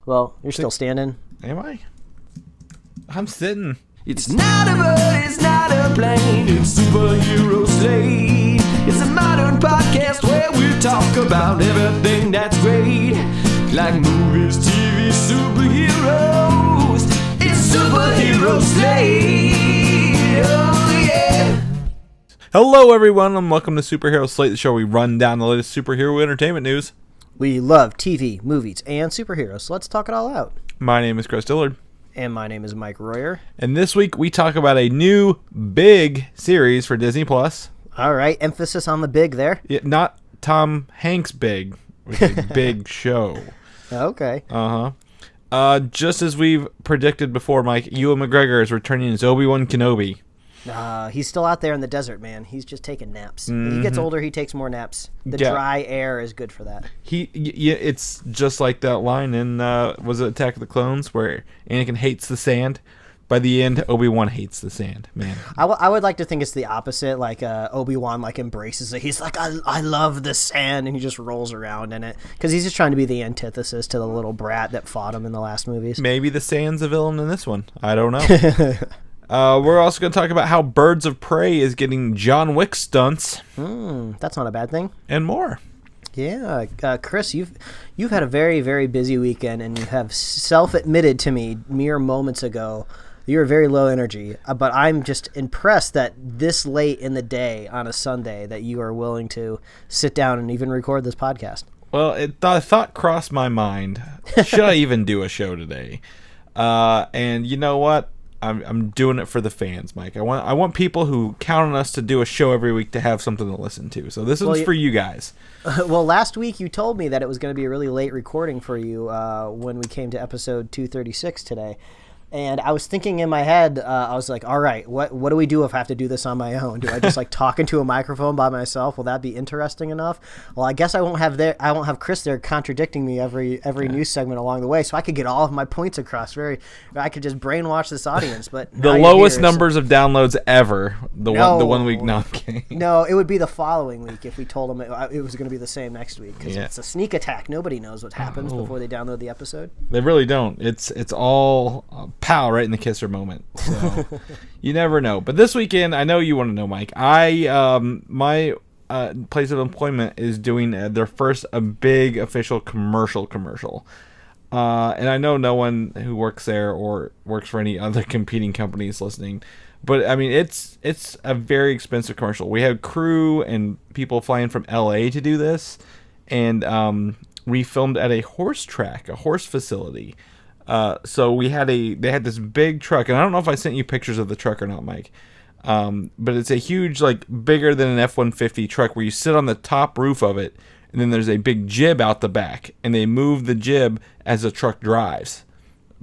Well, you're still standing. Am I? I'm sitting. It's not a bird, it's not a plane, it's Superhero Slate. It's a modern podcast where we talk about everything that's great, like movies, TV, superheroes. It's Superhero Slate. Oh yeah. Hello, everyone, and welcome to Superhero Slate, the show where we run down the latest superhero entertainment news. We love TV, movies, and superheroes, so let's talk it all out. My name is Chris Dillard. And my name is Mike Royer. And this week we talk about a new big series for Disney Plus. All right, emphasis on the big there. Yeah, not Tom Hanks big, which is a big show. Okay. Just as we've predicted before, Mike, Ewan McGregor is returning as Obi-Wan Kenobi. He's still out there in the desert, man. He's just taking naps. When he gets older, he takes more naps. The dry air is good for that. It's just like that line in, was it Attack of the Clones, where Anakin hates the sand? By the end, Obi-Wan hates the sand, man. I would like to think it's the opposite, like Obi-Wan embraces it. He's like, I love the sand, and he just rolls around in it. Because he's just trying to be the antithesis to the little brat that fought him in the last movies. Maybe the sand's a villain in this one. I don't know. We're also going to talk about how Birds of Prey is getting John Wick stunts. That's not a bad thing. And more. Yeah, Chris, you've had a very, very busy weekend, and you have self-admitted to me mere moments ago you're very low energy. But I'm just impressed that this late in the day on a Sunday that you are willing to sit down and even record this podcast. Well, the thought crossed my mind. Should I even do a show today? And you know what? I'm doing it for the fans, Mike. I want people who count on us to do a show every week to have something to listen to. So this one's for you guys. Well, last week you told me that it was going to be a really late recording for you when we came to episode 236 today. And I was thinking in my head, I was like, all right, what do we do if I have to do this on my own? Do I just talk into a microphone by myself? Will that be interesting enough? Well, I guess I won't have Chris there contradicting me every news segment along the way, so I could get all of my points across. I could just brainwash this audience. But the lowest numbers of downloads ever. The one week. No, I'm kidding. No, it would be the following week if we told them it was going to be the same next week, because it's a sneak attack. Nobody knows what happens before they download the episode. They really don't. It's all pow right in the kisser moment. So you never know. But this weekend, I know you want to know, Mike. My place of employment is doing their first big official commercial. And I know no one who works there or works for any other competing companies listening. But I mean, it's a very expensive commercial. We had crew and people flying from LA to do this, and we filmed at a horse facility. So they had this big truck, and I don't know if I sent you pictures of the truck or not, Mike. But it's a huge, bigger than an F-150 truck where you sit on the top roof of it, and then there's a big jib out the back, and they move the jib as the truck drives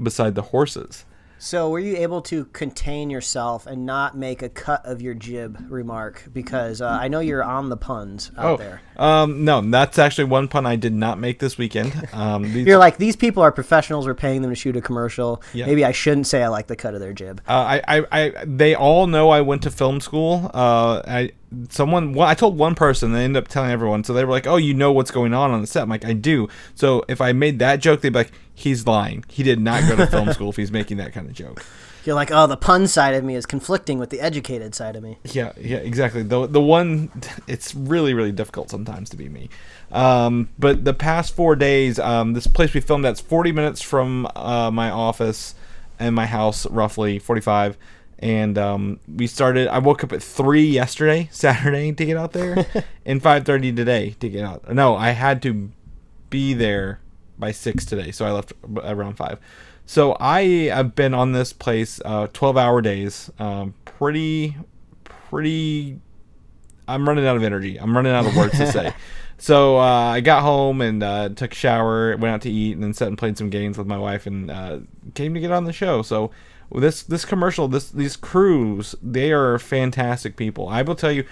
beside the horses. So were you able to contain yourself and not make a cut of your jib remark? Because I know you're on the puns out there. No, that's actually one pun I did not make this weekend. You're like, these people are professionals. We're paying them to shoot a commercial. Yeah. Maybe I shouldn't say I like the cut of their jib. They all know I went to film school. I told one person, they ended up telling everyone. So they were like, "Oh, you know what's going on the set?" I'm like, "I do." So if I made that joke, they'd be like, "He's lying. He did not go to film school if he's making that kind of joke." You're like, "Oh, the pun side of me is conflicting with the educated side of me." Yeah, exactly. The one, it's really, really difficult sometimes to be me. But the past 4 days, this place we filmed at's 40 minutes from my office and my house, roughly 45. And I woke up at 3 yesterday, Saturday, to get out there, and 5:30 today to get out. No, I had to be there by 6 today, so I left around 5. So I have been on this place 12-hour days. Pretty. I'm running out of energy. I'm running out of words to say. So I got home and took a shower, went out to eat, and then sat and played some games with my wife, and came to get on the show. So this commercial, these crews, they are fantastic people. I will tell you,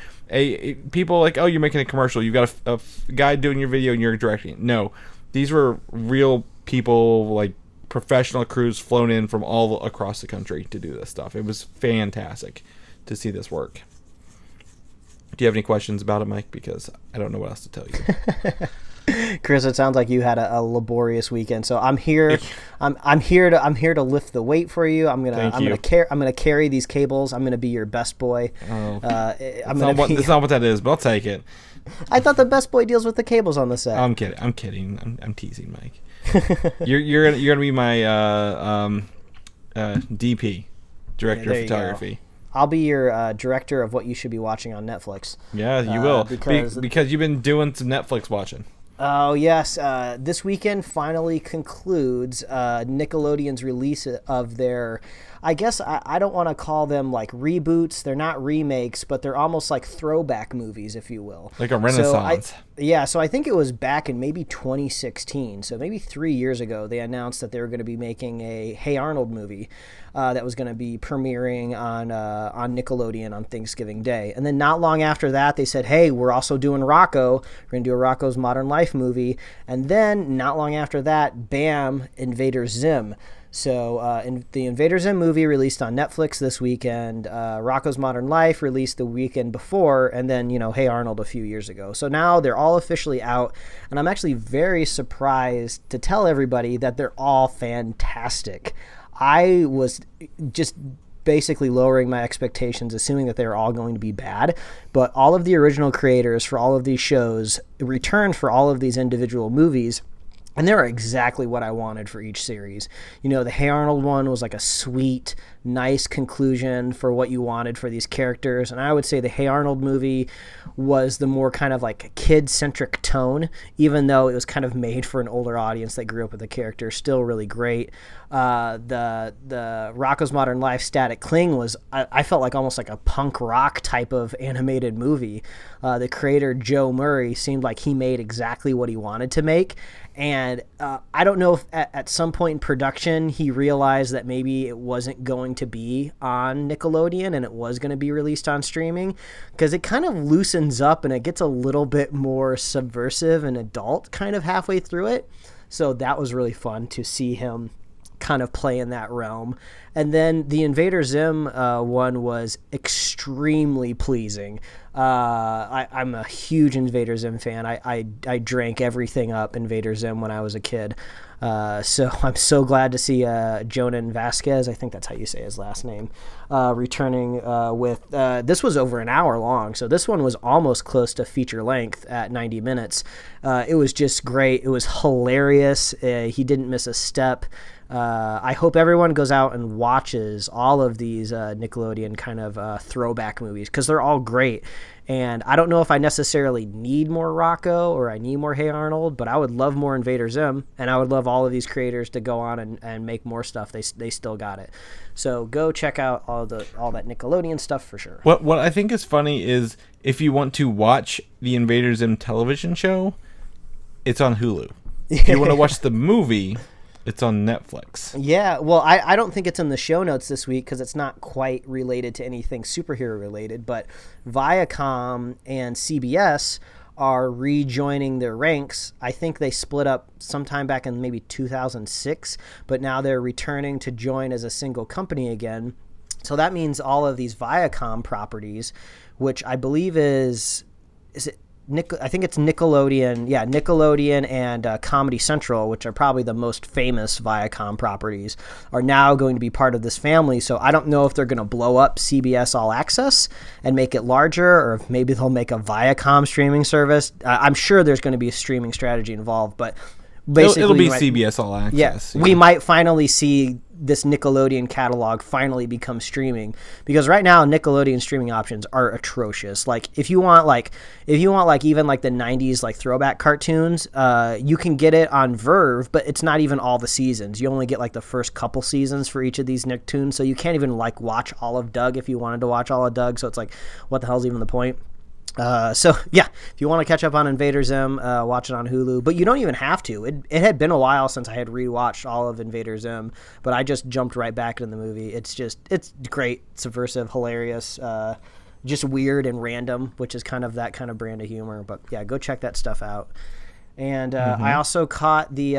people like, "Oh, you're making a commercial. You've got a guy doing your video and you're directing it." No, these were real people, professional crews flown in from all across the country to do this stuff. It was fantastic to see this work. Do you have any questions about it, Mike? Because I don't know what else to tell you. Chris, it sounds like you had a laborious weekend. So I'm here. I'm here to lift the weight for you. I'm gonna carry these cables. I'm gonna be your best boy. Oh. That's not what that is, but I'll take it. I thought the best boy deals with the cables on the set. I'm kidding. I'm teasing, Mike. you're gonna be my DP, director of photography. I'll be your director of what you should be watching on Netflix. Yeah, you will. Because you've been doing some Netflix watching. Oh, yes. This weekend finally concludes Nickelodeon's release of their... I guess I don't want to call them like reboots. They're not remakes, but they're almost like throwback movies, if you will. Like a renaissance. So I think it was back in maybe 2016. So maybe 3 years ago, they announced that they were going to be making a Hey Arnold movie that was going to be premiering on Nickelodeon on Thanksgiving Day. And then not long after that, they said, hey, we're also doing Rocco. We're going to do a Rocco's Modern Life movie. And then not long after that, bam, Invader Zim. So the Invader Zim movie released on Netflix this weekend, Rocco's Modern Life released the weekend before, and then, Hey Arnold a few years ago. So now they're all officially out, and I'm actually very surprised to tell everybody that they're all fantastic. I was just basically lowering my expectations, assuming that they were all going to be bad, but all of the original creators for all of these shows returned for all of these individual movies. And they were exactly what I wanted for each series. The Hey Arnold one was like a sweet, nice conclusion for what you wanted for these characters. And I would say the Hey Arnold movie was the more kind of like kid-centric tone, even though it was kind of made for an older audience that grew up with the character. Still really great. The Rocco's Modern Life Static Cling was, I felt like almost like a punk rock type of animated movie. The creator, Joe Murray, seemed like he made exactly what he wanted to make. And I don't know if at some point in production he realized that maybe it wasn't going to be on Nickelodeon and it was going to be released on streaming, because it kind of loosens up and it gets a little bit more subversive and adult kind of halfway through it. So that was really fun to see him kind of play in that realm. And then the Invader Zim one was extremely pleasing. I'm a huge Invader Zim fan. I drank everything up Invader Zim when I was a kid. So I'm so glad to see Jonan Vasquez, I think that's how you say his last name, returning with... this was over an hour long, so this one was almost close to feature length at 90 minutes. It was just great. It was hilarious. He didn't miss a step. I hope everyone goes out and watches all of these Nickelodeon kind of throwback movies, because they're all great. And I don't know if I necessarily need more Rocco or I need more Hey Arnold, but I would love more Invader Zim, and I would love all of these creators to go on and make more stuff. They still got it. So go check out all that Nickelodeon stuff for sure. What I think is funny is if you want to watch the Invader Zim television show, it's on Hulu. If you want to watch the movie, it's on Netflix. Yeah, well, I don't think it's in the show notes this week because it's not quite related to anything superhero related, but Viacom and CBS are rejoining their ranks. I think they split up sometime back in maybe 2006, but now they're returning to join as a single company again. So that means all of these Viacom properties, which I believe is it I think it's Nickelodeon. Yeah, Nickelodeon and Comedy Central, which are probably the most famous Viacom properties, are now going to be part of this family. So I don't know if they're going to blow up CBS All Access and make it larger, or if maybe they'll make a Viacom streaming service. I'm sure there's going to be a streaming strategy involved, but basically it'll be CBS All Access. Yeah, we might finally see this Nickelodeon catalog finally become streaming, because right now Nickelodeon streaming options are atrocious. Like if you want even like the 90s like throwback cartoons, you can get it on Verve, but it's not even all the seasons. You only get like the first couple seasons for each of these Nicktoons, so you can't even like watch all of Doug if you wanted to watch all of Doug. So it's like, what the hell's even the point? So yeah, if you want to catch up on Invader Zim, watch it on Hulu, but you don't even have to. It had been a while since I had rewatched all of Invader Zim, but I just jumped right back into the movie. It's great, subversive, hilarious, just weird and random, which is kind of that kind of brand of humor. But yeah, go check that stuff out. And I also caught the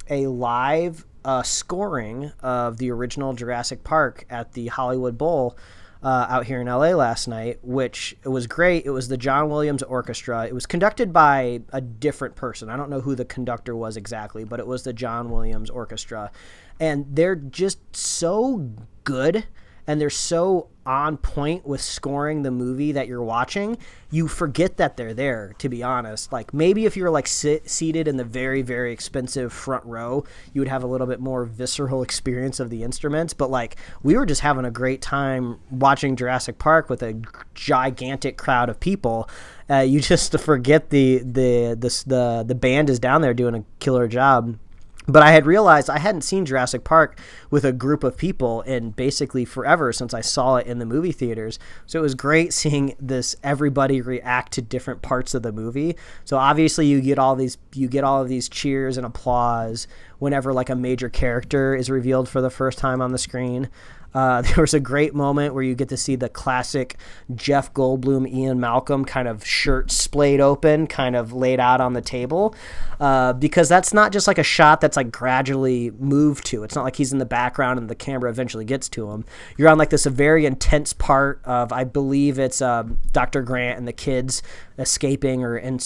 a live scoring of the original Jurassic Park at the Hollywood Bowl. out here in LA last night, which it was great. It was the John Williams Orchestra. It was conducted by a different person. I don't know who the conductor was exactly, but it was the John Williams Orchestra. And they're just so good, and they're so on point with scoring the movie that you're watching, you forget that they're there, to be honest. Like, maybe if you were like seated in the very, very expensive front row, you would have a little bit more visceral experience of the instruments. But like, we were just having a great time watching Jurassic Park with a gigantic crowd of people. You just forget the band is down there doing a killer job. But I had realized I hadn't seen Jurassic Park with a group of people in basically forever since I saw it in the movie theaters. So it was great seeing this everybody react to different parts of the movie. So obviously you get all of these cheers and applause whenever like a major character is revealed for the first time on the screen. There was a great moment where you get to see the classic Jeff Goldblum, Ian Malcolm kind of shirt splayed open, kind of laid out on the table, because that's not just like a shot that's like gradually moved to. It's not like he's in the background and the camera eventually gets to him. You're on like this a very intense part of, I believe it's Dr. Grant and the kids escaping or in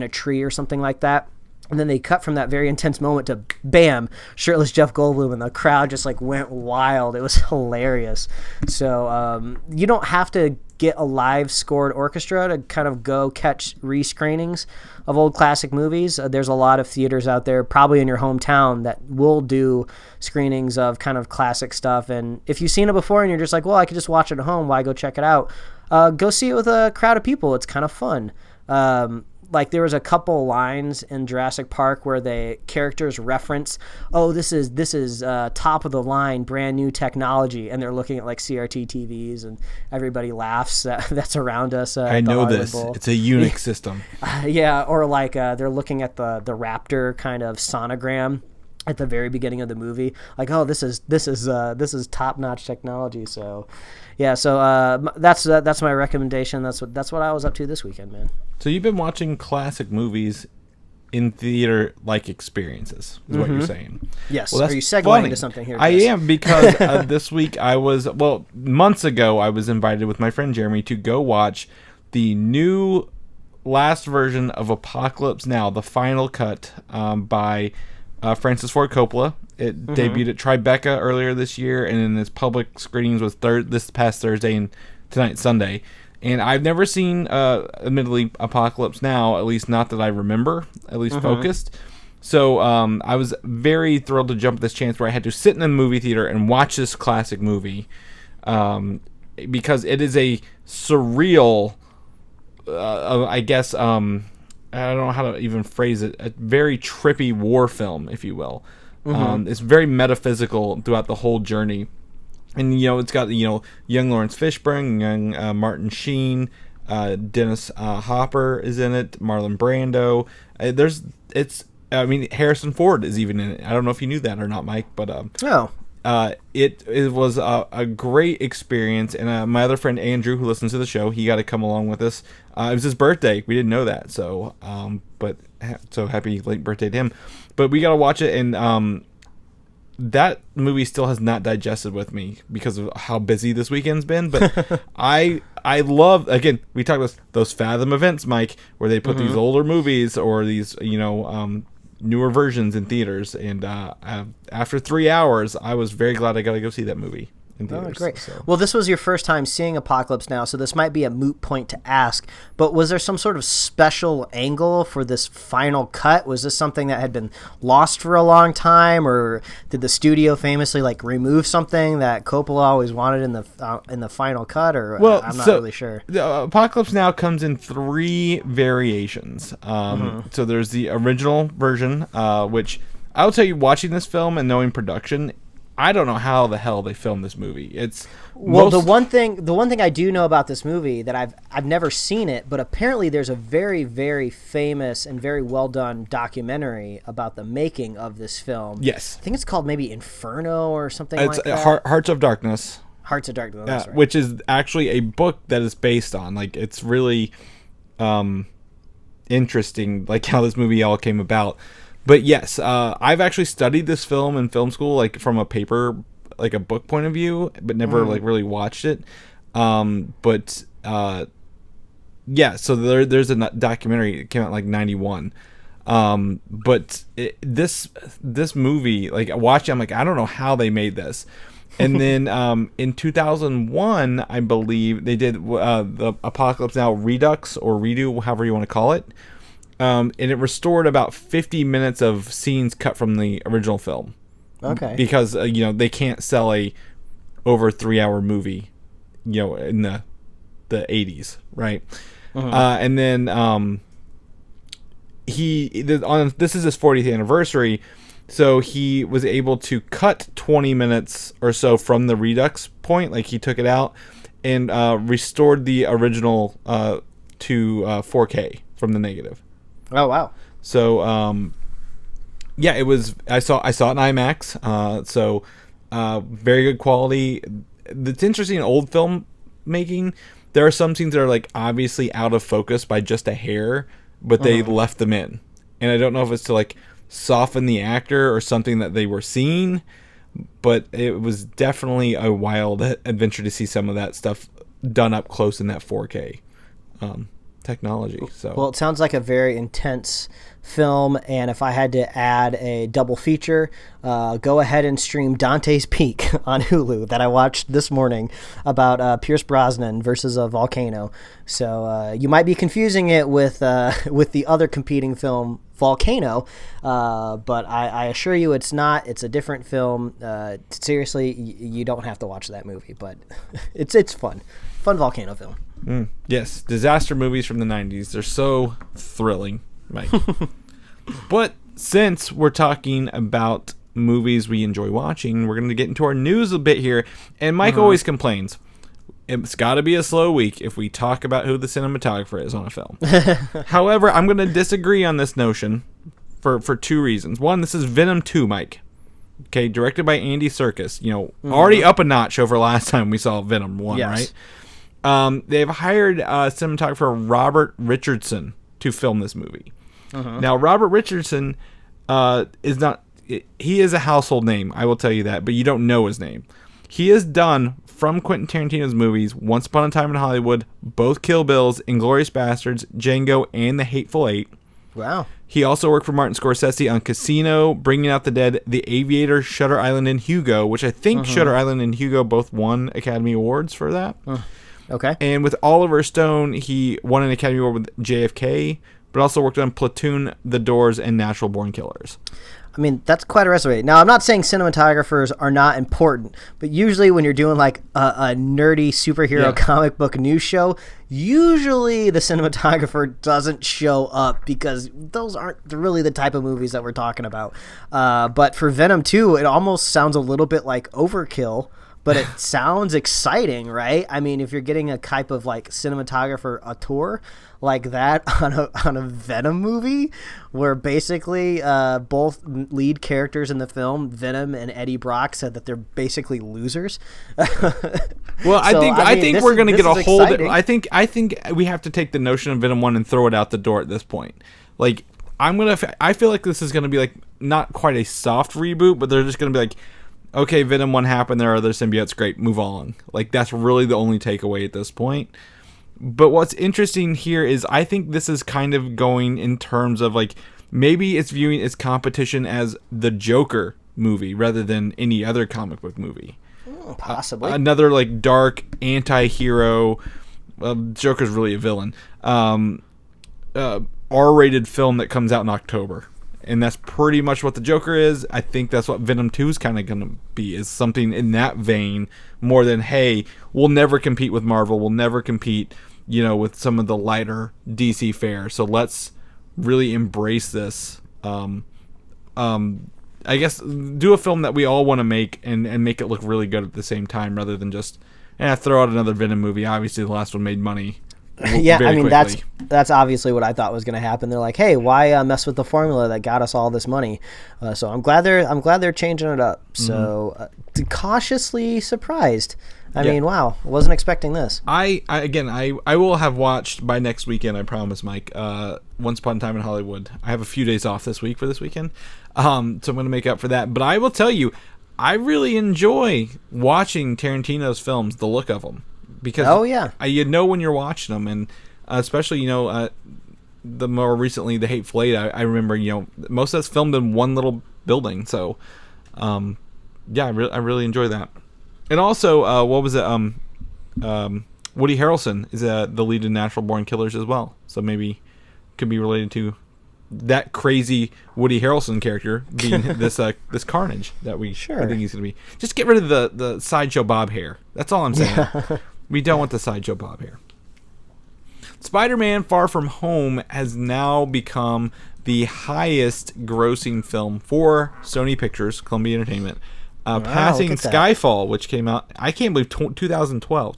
a tree or something like that. And then they cut from that very intense moment to bam, shirtless Jeff Goldblum, and the crowd just like went wild. It was hilarious. So you don't have to get a live scored orchestra to kind of go catch rescreenings of old classic movies. There's a lot of theaters out there, probably in your hometown, that will do screenings of kind of classic stuff. And if you've seen it before and you're just like, well, I could just watch it at home, why go check it out? Go see it with a crowd of people. It's kind of fun. Like there was a couple lines in Jurassic Park where the characters reference, oh, this is top of the line, brand new technology, and they're looking at like CRT TVs, and everybody laughs that's around us. I know this. Bowl. It's a Unix system. Yeah, or like they're looking at the Raptor kind of sonogram at the very beginning of the movie, like, oh, this is top-notch technology. So yeah, so that's my recommendation. That's what I was up to this weekend, man. So you've been watching classic movies in theater-like experiences, is what you're saying. Yes. Well, are you segueing into something here, Chris? I am, because this week months ago, I was invited with my friend Jeremy to go watch the new last version of Apocalypse Now, the final cut by Francis Ford Coppola. It debuted at Tribeca earlier this year, and in its public screenings was this past Thursday and tonight, Sunday. And I've never seen, admittedly, Apocalypse Now, at least not that I remember, at least focused. So I was very thrilled to jump at this chance where I had to sit in a movie theater and watch this classic movie, because it is a surreal, I guess, I don't know how to even phrase it, a very trippy war film, if you will. It's very metaphysical throughout the whole journey. And, it's got, young Lawrence Fishburne, young Martin Sheen, Dennis Hopper is in it, Marlon Brando. Harrison Ford is even in it. I don't know if you knew that or not, Mike, but it was a great experience. And my other friend Andrew, who listens to the show, he got to come along with us. It was his birthday. We didn't know that, so so happy late birthday to him. But we got to watch it, and that movie still has not digested with me because of how busy this weekend's been. But I love, again, we talked about those Fathom events, Mike, where they put these older movies or these newer versions in theaters. And after 3 hours, I was very glad I got to go see that movie in theaters. Oh, great. So. Well, this was your first time seeing Apocalypse Now, so this might be a moot point to ask, but was there some sort of special angle for this final cut? Was this something that had been lost for a long time, or did the studio famously like remove something that Coppola always wanted in the final cut? Or I'm not really sure. The Apocalypse Now comes in 3 variations. So there's the original version, which I'll tell you, watching this film and knowing production, I don't know how the hell they filmed this movie. The one thing I do know about this movie that I've never seen it, but apparently there's a very, very famous and very well done documentary about the making of this film. Yes, I think it's called maybe Inferno or something like that. Hearts of Darkness. Hearts of Darkness, that's right. Which is actually a book that is based on. Like, it's really interesting, like how this movie all came about. But yes, I've actually studied this film in film school, like from a paper, like a book point of view, but never like really watched it. But yeah, so there's a documentary. It came out like 91. But this movie, like watching, I'm like, I don't know how they made this. And then in 2001, I believe they did the Apocalypse Now Redux or Redo, however you want to call it. And it restored about 50 minutes of scenes cut from the original film. Okay. Because they can't sell a over 3-hour movie, in the 80s, right? And then this is his 40th anniversary, so he was able to cut 20 minutes or so from the Redux point, like he took it out and restored the original to 4K from the negative. Oh wow! So yeah, it was. I saw it in IMAX. So very good quality. It's interesting in old film making. There are some scenes that are like obviously out of focus by just a hair, but they left them in. And I don't know if it's to like soften the actor or something that they were seeing, but it was definitely a wild adventure to see some of that stuff done up close in that 4K technology. So well, it sounds like a very intense film, and if I had to add a double feature, go ahead and stream Dante's Peak on Hulu that I watched this morning about Pierce Brosnan versus a volcano. So you might be confusing it with the other competing film Volcano, but I assure you it's not. It's a different film. Seriously, you don't have to watch that movie, but it's fun volcano film. Yes, disaster movies from the 90s. They're so thrilling, Mike. But since we're talking about movies we enjoy watching, we're going to get into our news a bit here. And Mike always complains, it's got to be a slow week if we talk about who the cinematographer is on a film. However, I'm going to disagree on this notion for two reasons. One, this is Venom 2, Mike. Okay, directed by Andy Serkis. Already up a notch over last time we saw Venom 1, right? They've hired cinematographer Robert Richardson to film this movie. Now, Robert Richardson is not... He is a household name, I will tell you that, but you don't know his name. He has done, from Quentin Tarantino's movies, Once Upon a Time in Hollywood, both Kill Bills, Inglourious Basterds, Django, and The Hateful Eight. Wow. He also worked for Martin Scorsese on Casino, Bringing Out the Dead, The Aviator, Shutter Island, and Hugo, which I think Shutter Island and Hugo both won Academy Awards for that. Okay. And with Oliver Stone, he won an Academy Award with JFK, but also worked on Platoon, The Doors, and Natural Born Killers. I mean, that's quite a resume. Now, I'm not saying cinematographers are not important, but usually when you're doing like a nerdy superhero comic book news show, usually the cinematographer doesn't show up because those aren't really the type of movies that we're talking about. But for Venom 2, it almost sounds a little bit like overkill, but it sounds exciting, right? I mean, if you're getting a type of like cinematographer auteur like that on a Venom movie, where basically both lead characters in the film, Venom and Eddie Brock, said that they're basically losers. Well, I think we're going to get a hold. I think we have to take the notion of Venom 1 and throw it out the door at this point. Like I feel like this is going to be like not quite a soft reboot, but they're just going to be like, okay, Venom 1 happened, there are other symbiotes, great, move on. Like, that's really the only takeaway at this point. But what's interesting here is I think this is kind of going in terms of, like, maybe it's viewing its competition as the Joker movie rather than any other comic book movie. Possibly. Another, like, dark anti-hero, Joker's really a villain, R-rated film that comes out in October. And that's pretty much what the Joker is. I think that's what Venom 2 is kind of going to be, is something in that vein more than, hey, we'll never compete with Marvel. We'll never compete, with some of the lighter DC fare. So let's really embrace this. I guess do a film that we all want to make and make it look really good at the same time rather than just throw out another Venom movie. Obviously, the last one made money. Yeah, I mean, that's obviously what I thought was going to happen. They're like, hey, why mess with the formula that got us all this money? So I'm glad they're changing it up. So cautiously surprised. I mean, wow, wasn't expecting this. I will have watched by next weekend, I promise, Mike, Once Upon a Time in Hollywood. I have a few days off this week for this weekend, so I'm going to make up for that. But I will tell you, I really enjoy watching Tarantino's films, the look of them. because you know when you're watching them, and especially the more recently the Hateful Eight. I remember most of that's filmed in one little building, so I really enjoy that. And also, what was it? Woody Harrelson is the lead in Natural Born Killers as well, so maybe could be related to that crazy Woody Harrelson character being this Carnage that I think he's gonna be. Just get rid of the Sideshow Bob hair. That's all I'm saying. Yeah. We don't want the Sideshow Bob hair. Spider-Man: Far From Home has now become the highest grossing film for Sony Pictures, Columbia Entertainment, passing Skyfall, which came out, I can't believe, 2012,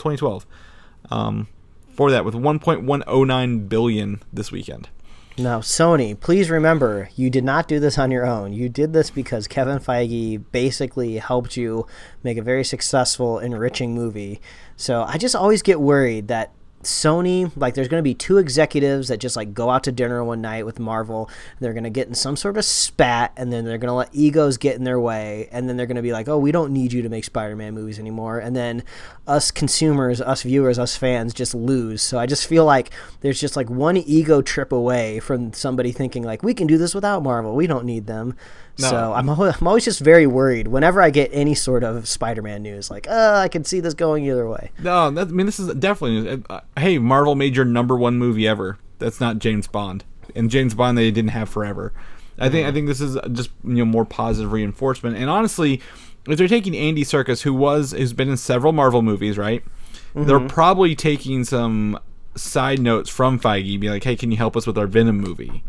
for that, with $1.109 billion this weekend. Now, Sony, please remember, you did not do this on your own. You did this because Kevin Feige basically helped you make a very successful, enriching movie. So I just always get worried that Sony, there's going to be two executives that just go out to dinner one night with Marvel. They're going to get in some sort of spat, and then they're going to let egos get in their way, and then they're going to be like, oh, we don't need you to make Spider-Man movies anymore. And then us consumers, us viewers, us fans just lose. So I just feel like there's just one ego trip away from somebody thinking we can do this without Marvel. We don't need them. No. So I'm always just very worried whenever I get any sort of Spider-Man news. I can see this going either way. No, this is definitely. Hey, Marvel made your number one movie ever. That's not James Bond, and James Bond they didn't have forever. I think this is just more positive reinforcement. And honestly, if they're taking Andy Serkis, who's been in several Marvel movies, right? Mm-hmm. They're probably taking some side notes from Feige, be like, hey, can you help us with our Venom movie?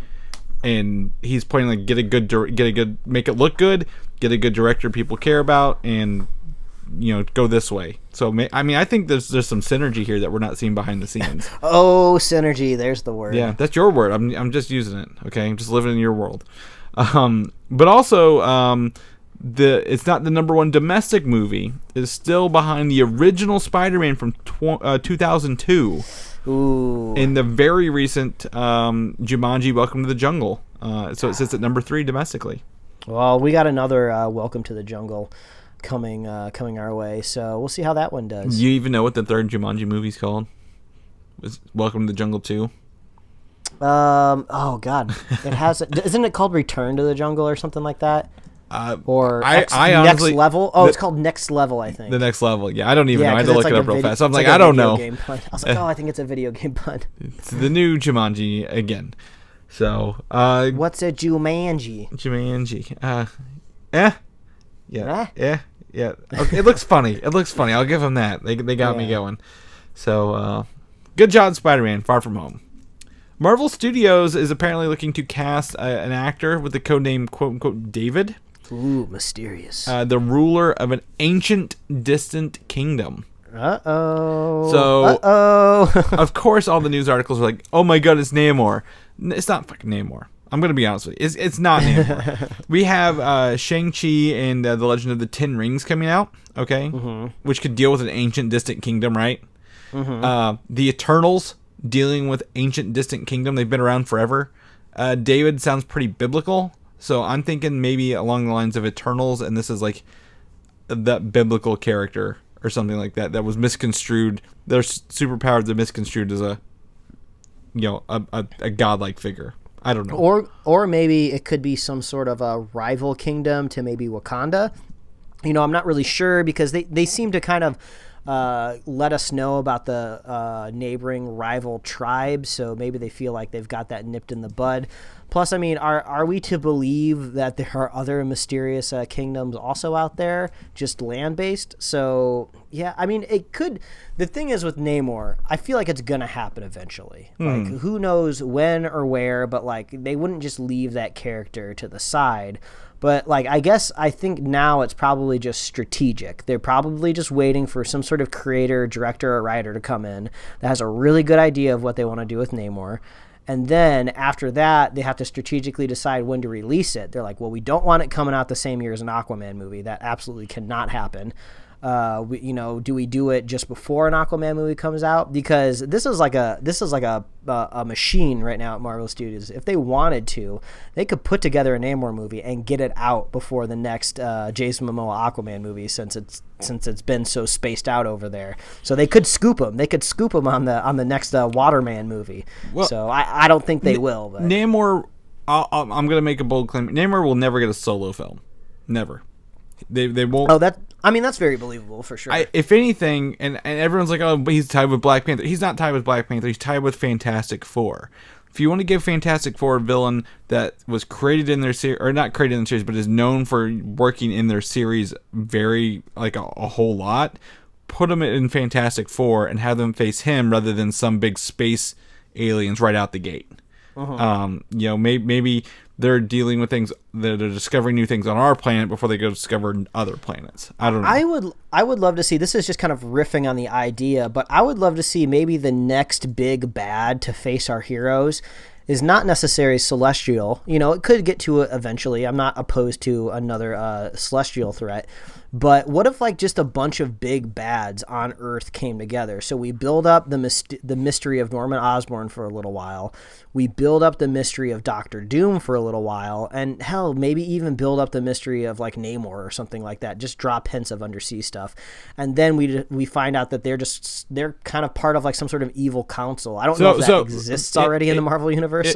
And he's pointing make it look good, get a good director people care about, and go this way. So I think there's some synergy here that we're not seeing behind the scenes. Oh, synergy! There's the word. Yeah, that's your word. I'm just using it. Okay, I'm just living in your world. But also, it's not the number one domestic movie. It's still behind the original Spider-Man from 2002. Ooh. In the very recent Jumanji: Welcome to the Jungle, so it sits at number 3 domestically. Well, we got another Welcome to the Jungle coming our way, so we'll see how that one does. You even know what the third Jumanji movie's called? Is Welcome to the Jungle 2? Oh God, it has. Isn't it called Return to the Jungle or something like that? Or I Next honestly, Level? Oh, it's called Next Level, I think. The Next Level, yeah. I don't even know. I had to look it up real fast. So I'm I don't know. I was like, I think it's a video game pun. It's the new Jumanji again. So, what's a Jumanji? Jumanji. Yeah. Okay, it looks funny. I'll give them that. They got me going. So, good job, Spider-Man: Far From Home. Marvel Studios is apparently looking to cast an actor with the codename "quote-unquote" David. Ooh, mysterious. The ruler of an ancient, distant kingdom. Uh-oh. Of course, all the news articles are like, oh my god, it's Namor. It's not fucking Namor. I'm going to be honest with you. It's not Namor. We have Shang-Chi and The Legend of the Ten Rings coming out, okay? Mm-hmm. Which could deal with an ancient, distant kingdom, right? Mm-hmm. The Eternals, dealing with ancient, distant kingdom. They've been around forever. David sounds pretty biblical. So I'm thinking maybe along the lines of Eternals, and this is that biblical character or something like that was misconstrued. Their superpowers are misconstrued as a godlike figure. I don't know. Or maybe it could be some sort of a rival kingdom to maybe Wakanda. I'm not really sure because they seem to kind of let us know about the neighboring rival tribes, so maybe they feel like they've got that nipped in the bud. Plus, are we to believe that there are other mysterious kingdoms also out there, just land-based? So, yeah, it could. The thing is with Namor, I feel like it's going to happen eventually. Who knows when or where, but, they wouldn't just leave that character to the side. But, I think now it's probably just strategic. They're probably just waiting for some sort of creator, director, or writer to come in that has a really good idea of what they want to do with Namor. And then after that, they have to strategically decide when to release it. They're like, well, we don't want it coming out the same year as an Aquaman movie. That absolutely cannot happen. Do we do it just before an Aquaman movie comes out? Because this is like a machine right now at Marvel Studios. If they wanted to, they could put together a Namor movie and get it out before the next Jason Momoa Aquaman movie, since it's been so spaced out over there. So they could scoop him. They could scoop him on the next Waterman movie. Well, so I don't think they will. But. Namor, I'm going to make a bold claim. Namor will never get a solo film. Never. They won't. Oh, that's very believable for sure. If anything, and everyone's like, oh, but he's tied with Black Panther. He's not tied with Black Panther. He's tied with Fantastic Four. If you want to give Fantastic Four a villain that was created in their series, or not created in the series, but is known for working in their series very, like a whole lot, put him in Fantastic Four and have them face him rather than some big space aliens right out the gate. Maybe they're dealing with things, they're discovering new things on our planet before they go discover other planets. I don't know. I would love to see, this is just kind of riffing on the idea, but I would love to see maybe the next big bad to face our heroes is not necessarily celestial. It could get to it eventually. I'm not opposed to another celestial threat. But what if like just a bunch of big bads on Earth came together? So we build up the mystery of Norman Osborn for a little while. We build up the mystery of Doctor Doom for a little while. And hell, maybe even build up the mystery of like Namor or something like that. Just drop hints of undersea stuff. And then we find out that they're kind of part of like some sort of evil council. I don't know if that exists already in the Marvel Universe.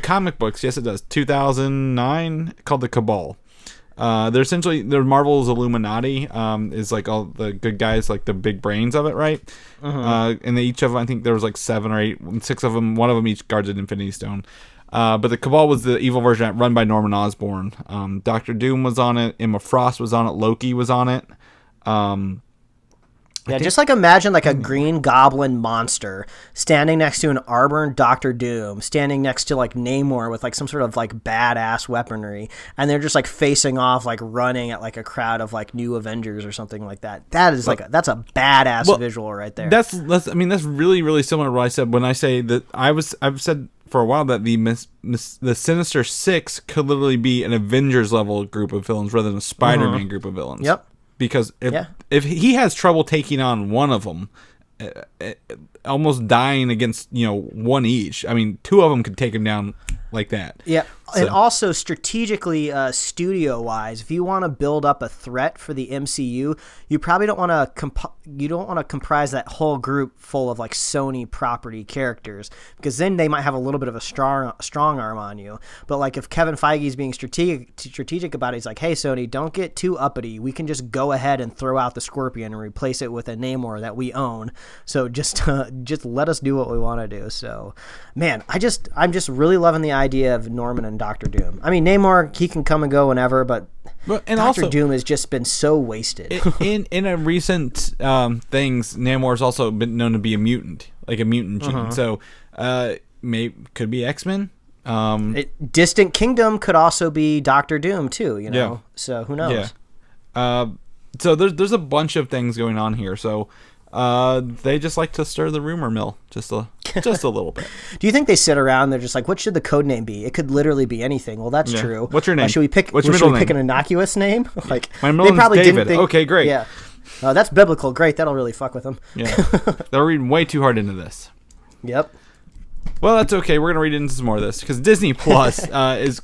Comic books, yes it does. 2009, called the Cabal. They're essentially, Marvel's Illuminati, is like all the good guys, like the big brains of it, right? And each of them, I think there was like 7 or 8, 6 of them, one of them each guards an Infinity Stone. But the Cabal was the evil version run by Norman Osborn. Doctor Doom was on it, Emma Frost was on it, Loki was on it. Yeah, just like imagine like a green goblin monster standing next to an armored Doctor Doom, standing next to like Namor with like some sort of like badass weaponry, and they're just like facing off, like running at like a crowd of like new Avengers or something like that. That is that's a badass visual right there. That's really, really similar to what I said when I say that I've said for a while that the Sinister Six could literally be an Avengers level group of villains rather than a Spider-Man group of villains. Yep. Because if he has trouble taking on one of them, almost dying against one each. I mean, 2 of them could take him down like that. Yeah, so. And also strategically, studio-wise, if you want to build up a threat for the MCU, you probably don't want to comprise that whole group full of like Sony property characters, because then they might have a little bit of a strong arm on you. But like if Kevin Feige's being strategic about it, he's like, hey Sony, don't get too uppity. We can just go ahead and throw out the Scorpion and replace it with a Namor that we own. So just let us do what we want to do. So, man, I'm just really loving the idea of Norman and Doctor Doom. I mean, Namor, he can come and go whenever, but Doctor Doom has just been so wasted. in a recent things, Namor's also been known to be a mutant, like a mutant gene. So, could be X-Men. Distant Kingdom could also be Doctor Doom too. Yeah. So who knows? Yeah. So there's a bunch of things going on here. So. They just like to stir the rumor mill just a little bit. Do you think they sit around? They're just like, what should the code name be? It could literally be anything. Well, that's true. What's your name? Should we pick? What's your middle name? Pick an innocuous name? Like my middle name's David. Okay, great. Yeah, that's biblical. Great. That'll really fuck with them. Yeah, they're reading way too hard into this. Yep. Well, that's okay. We're gonna read into some more of this because Disney Plus has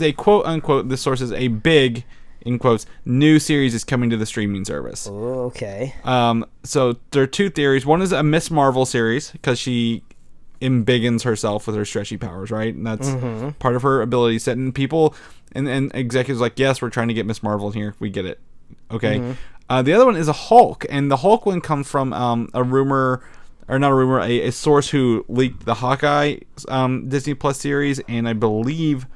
a quote unquote. This source is a big. In quotes, new series is coming to the streaming service. Oh, okay. So there are 2 theories. One is a Miss Marvel series because she embiggens herself with her stretchy powers, right? And that's part of her ability set. And people and executives like, yes, we're trying to get Miss Marvel in here. We get it. Okay. The other one is a Hulk, and the Hulk one comes from a rumor. Or not a rumor, a source who leaked the Hawkeye Disney Plus series, and I believe.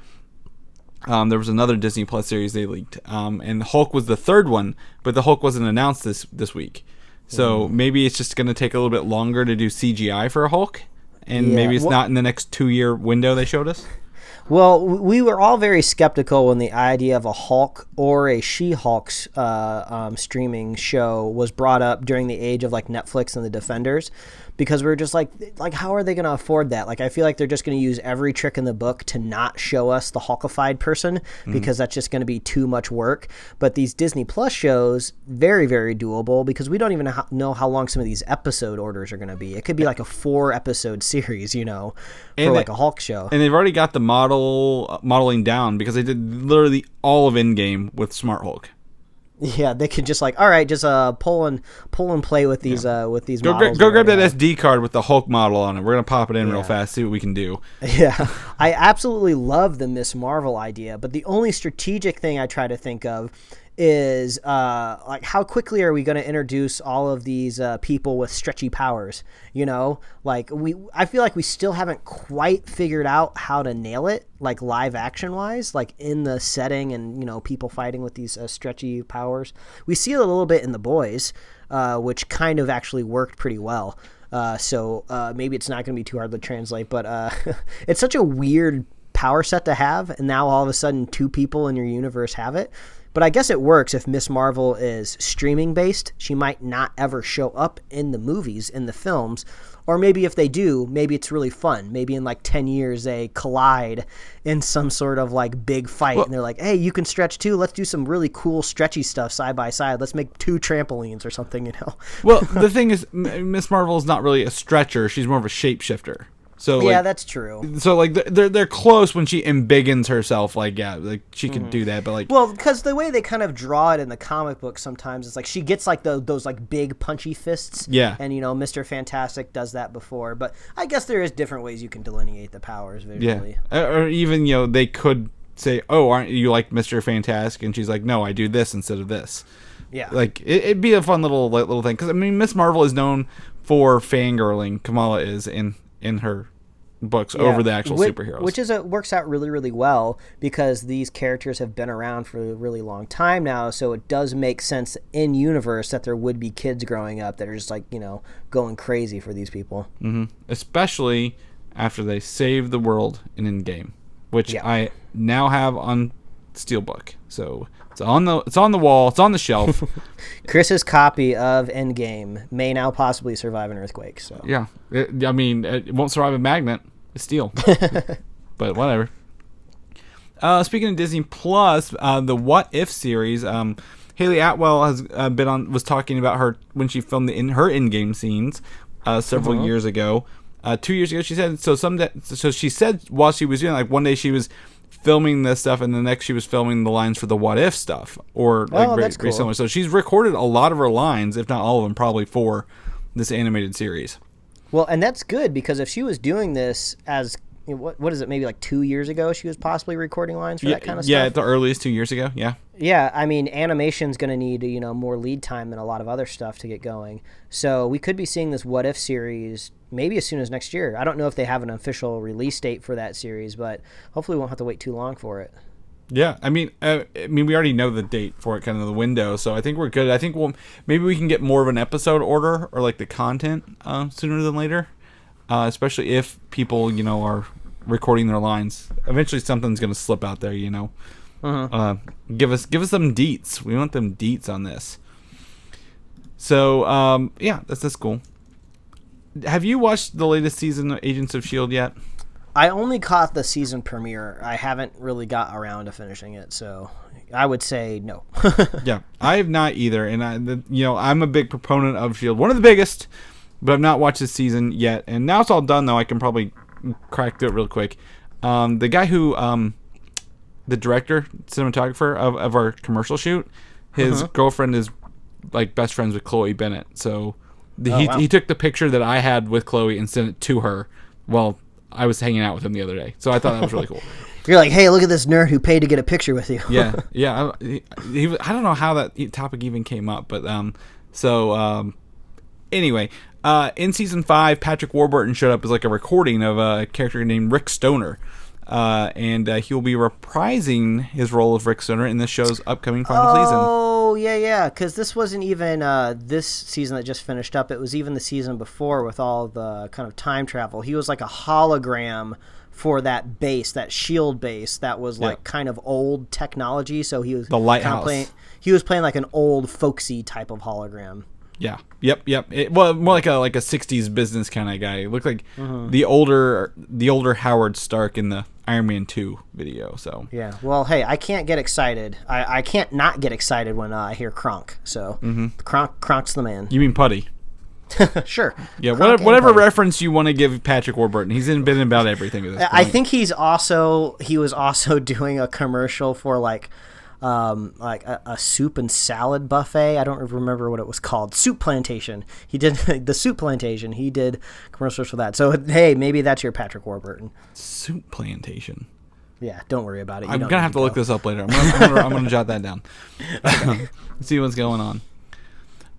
There was another Disney Plus series they leaked, and Hulk was the 3rd one, but the Hulk wasn't announced this week. So maybe it's just going to take a little bit longer to do CGI for a Hulk, and maybe it's not in the next 2-year window they showed us. Well, we were all very skeptical when the idea of a Hulk or a She-Hulk's streaming show was brought up during the age of like Netflix and the Defenders, because we were just like how are they going to afford that? Like, I feel like they're just going to use every trick in the book to not show us the Hulkified person, because that's just going to be too much work. But these Disney Plus shows, very, very doable, because we don't even know how long some of these episode orders are going to be. It could be like a 4-episode series, for like a Hulk show. And they've already got the modeling down, because they did literally all of Endgame with Smart Hulk. Yeah, they could just all right, just pull and play with these models. Go grab that SD card with the Hulk model on it. We're gonna pop it in real fast, see what we can do. Yeah, I absolutely love the Miss Marvel idea, but the only strategic thing I try to think of is how quickly are we going to introduce all of these people with stretchy powers? I feel like we still haven't quite figured out how to nail it, like live action wise, like in the setting and people fighting with these stretchy powers. We see it a little bit in The Boys, which kind of actually worked pretty well. So maybe it's not going to be too hard to translate, but it's such a weird power set to have, and now all of a sudden 2 people in your universe have it. But I guess it works if Miss Marvel is streaming based. She might not ever show up in the movies, in the films. Or maybe if they do, maybe it's really fun. Maybe in 10 years they collide in some sort of big fight. And they're like, hey, you can stretch too. Let's do some really cool stretchy stuff side by side. Let's make 2 trampolines or something, Well, the thing is, Miss Marvel is not really a stretcher. She's more of a shapeshifter. So yeah, that's true. So they're close when she embiggens herself. She can do that, but well, because the way they kind of draw it in the comic book sometimes, it's she gets those big punchy fists. Yeah. And Mr. Fantastic does that before, but I guess there is different ways you can delineate the powers visually. Yeah. Or even they could say, "Oh, aren't you like Mr. Fantastic?" And she's like, "No, I do this instead of this." Yeah. It'd be a fun little thing, because Miss Marvel is known for fangirling. Kamala is in her books over the actual superheroes, which works out really, really well, because these characters have been around for a really long time now. So it does make sense in universe that there would be kids growing up that are just going crazy for these people. Mm-hmm. Especially after they save the world in Endgame, which I now have on Steelbook. So it's on the wall. It's on the shelf. Chris's copy of Endgame may now possibly survive an earthquake. So yeah, it won't survive a magnet. It's steel. But whatever. Speaking of Disney Plus, the What If series, Haley Atwell has was talking about her when she filmed her in-game scenes several years ago. 2 years ago, she said. So she said while she was doing one day she was filming this stuff, and the next she was filming the lines for the What If stuff, or that's cool. very similar. So she's recorded a lot of her lines, if not all of them, probably for this animated series. Well, and that's good, because if she was doing this as what is it, maybe 2 years ago, she was possibly recording lines for that kind of stuff. Yeah, at the earliest 2 years ago. Yeah. Yeah, animation's going to need more lead time than a lot of other stuff to get going. So we could be seeing this What If series maybe as soon as next year. I don't know if they have an official release date for that series, but hopefully we won't have to wait too long for it. Yeah, we already know the date for it, kind of the window, so I think we're good. I think maybe we can get more of an episode order, or the content sooner than later, especially if people are recording their lines. Eventually, something's going to slip out there. Give us some deets. We want them deets on this. So that's cool. Have you watched the latest season of Agents of S.H.I.E.L.D. yet? I only caught the season premiere. I haven't really got around to finishing it, so I would say no. Yeah, I have not either, and I'm a big proponent of S.H.I.E.L.D., one of the biggest, but I've not watched this season yet. And now it's all done, though. I can probably crack through it real quick. The guy who, the director, cinematographer of our commercial shoot, his girlfriend is best friends with Chloe Bennett, so he took the picture that I had with Chloe and sent it to her. Well, I was hanging out with him the other day, so I thought that was really cool. You're like, hey, look at this nerd who paid to get a picture with you. Yeah. I don't know how that topic even came up, but anyway, in season 5, Patrick Warburton showed up as a recording of a character named Rick Stoner, and he will be reprising his role of Rick Stoner in the show's upcoming final season. Oh, yeah, because this wasn't even this season that just finished up. It was even the season before with all the kind of time travel. He was like a hologram for that base, that shield base that was like kind of old technology. So he was the lighthouse. He was playing like an old folksy type of hologram. Yeah. Yep. Well, more like a 60s business kind of guy. He looked like the older Howard Stark in the Iron Man 2 video. So yeah. Well, hey, I can't get excited. I can't not get excited when I hear Kronk. So Kronk's the man. You mean Putty? Sure. Yeah. Whatever reference you want to give Patrick Warburton, he's been about everything at this point. I think he was also doing a commercial for like a soup and salad buffet. I don't remember what it was called. Soup Plantation. He did the Soup Plantation. He did commercials for that. So hey, maybe that's your Patrick Warburton. Soup Plantation. Yeah, don't worry about it. I'm gonna have to look this up later. I'm gonna jot that down. See what's going on.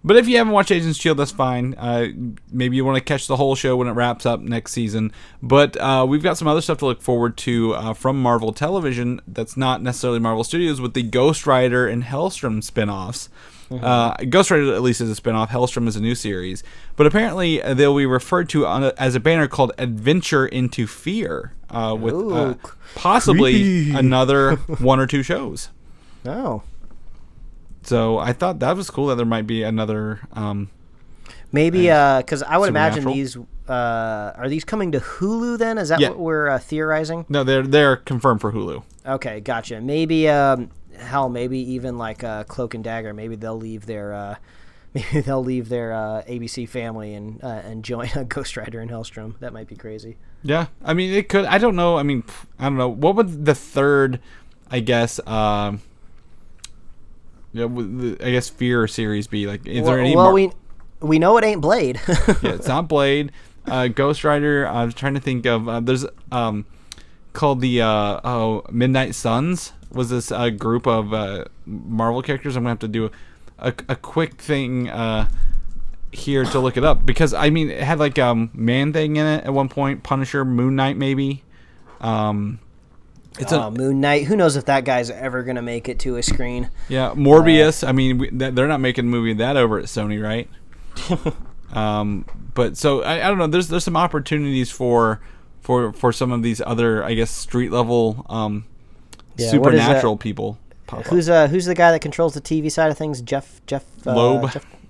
But if you haven't watched Agents of S.H.I.E.L.D., that's fine. Maybe you want to catch the whole show when it wraps up next season. But we've got some other stuff to look forward to from Marvel Television that's not necessarily Marvel Studios with the Ghost Rider and Helstrom spinoffs. Ghost Rider at least is a spinoff. Helstrom is a new series. But apparently they'll be referred to as a banner called Adventure into Fear with possibly another 1 or 2 shows. Oh. So I thought that was cool that there might be another. Maybe because I would imagine Supernatural. these are these coming to Hulu then? Is that what we're theorizing? No, they're confirmed for Hulu. Okay, gotcha. Maybe maybe even like Cloak and Dagger. Maybe they'll leave their ABC family and join Ghost Rider and Helstrom. That might be crazy. Yeah, I mean it could. I don't know. I mean, I don't know. What would the third? I guess. I guess Fear series be like? Is there any? Well, we know it ain't Blade. Yeah, it's not Blade. Ghost Rider. I was trying to think of. There's called the Midnight Suns. Was this a group of Marvel characters? I'm gonna have to do a quick thing here to look it up because I mean it had like Man Thing in it at one point. Punisher, Moon Knight, maybe. Moon Knight. Who knows if that guy's ever going to make it to a screen. Yeah, Morbius. I mean, they're not making a movie of that over at Sony, right? But so I don't know. There's some opportunities for some of these other, I guess, street level supernatural people. Who's the guy that controls the TV side of things? Jeff Loeb.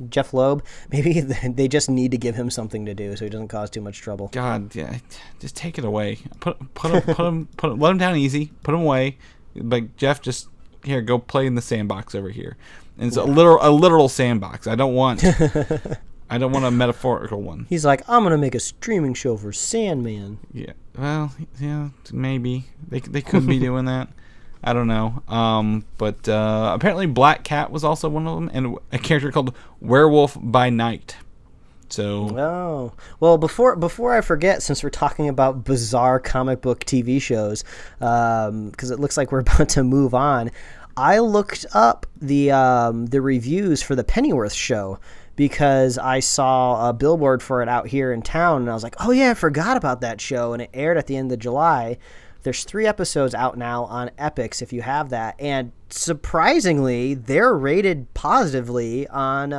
Jeff Loeb. Maybe they just need to give him something to do so he doesn't cause too much trouble. God, yeah, just take it away. Put him, let him down easy. Put him away. Like Jeff, just here, go play in the sandbox over here. And it's a literal sandbox. I don't want a metaphorical one. He's like, I'm gonna make a streaming show for Sandman. Yeah. Well, yeah, maybe they could be doing that. I don't know. But apparently Black Cat was also one of them, and a character called Werewolf by Night. So. Well, before I forget, since we're talking about bizarre comic book TV shows, because it looks like we're about to move on, I looked up the reviews for the Pennyworth show because I saw a billboard for it out here in town, and I was like, oh yeah, I forgot about that show, and it aired at the end of July. There's 3 episodes out now on Epix if you have that, and surprisingly, they're rated positively on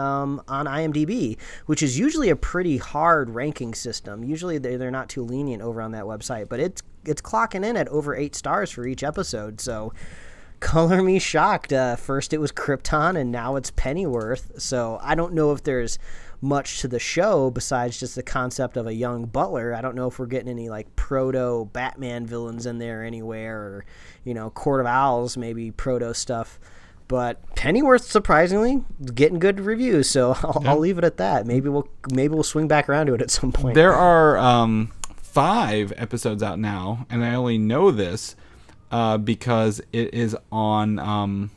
IMDb, which is usually a pretty hard ranking system. Usually they're not too lenient over on that website, but it's clocking in at over 8 stars for each episode. So, color me shocked. First it was Krypton, and now it's Pennyworth. So I don't know if there's much to the show besides just the concept of a young butler. I don't know if we're getting any like proto Batman villains in there anywhere, or Court of Owls, maybe proto stuff. But Pennyworth surprisingly getting good reviews, so I'll leave it at that. Maybe we'll swing back around to it at some point. There are 5 episodes out now, and I only know this because it is on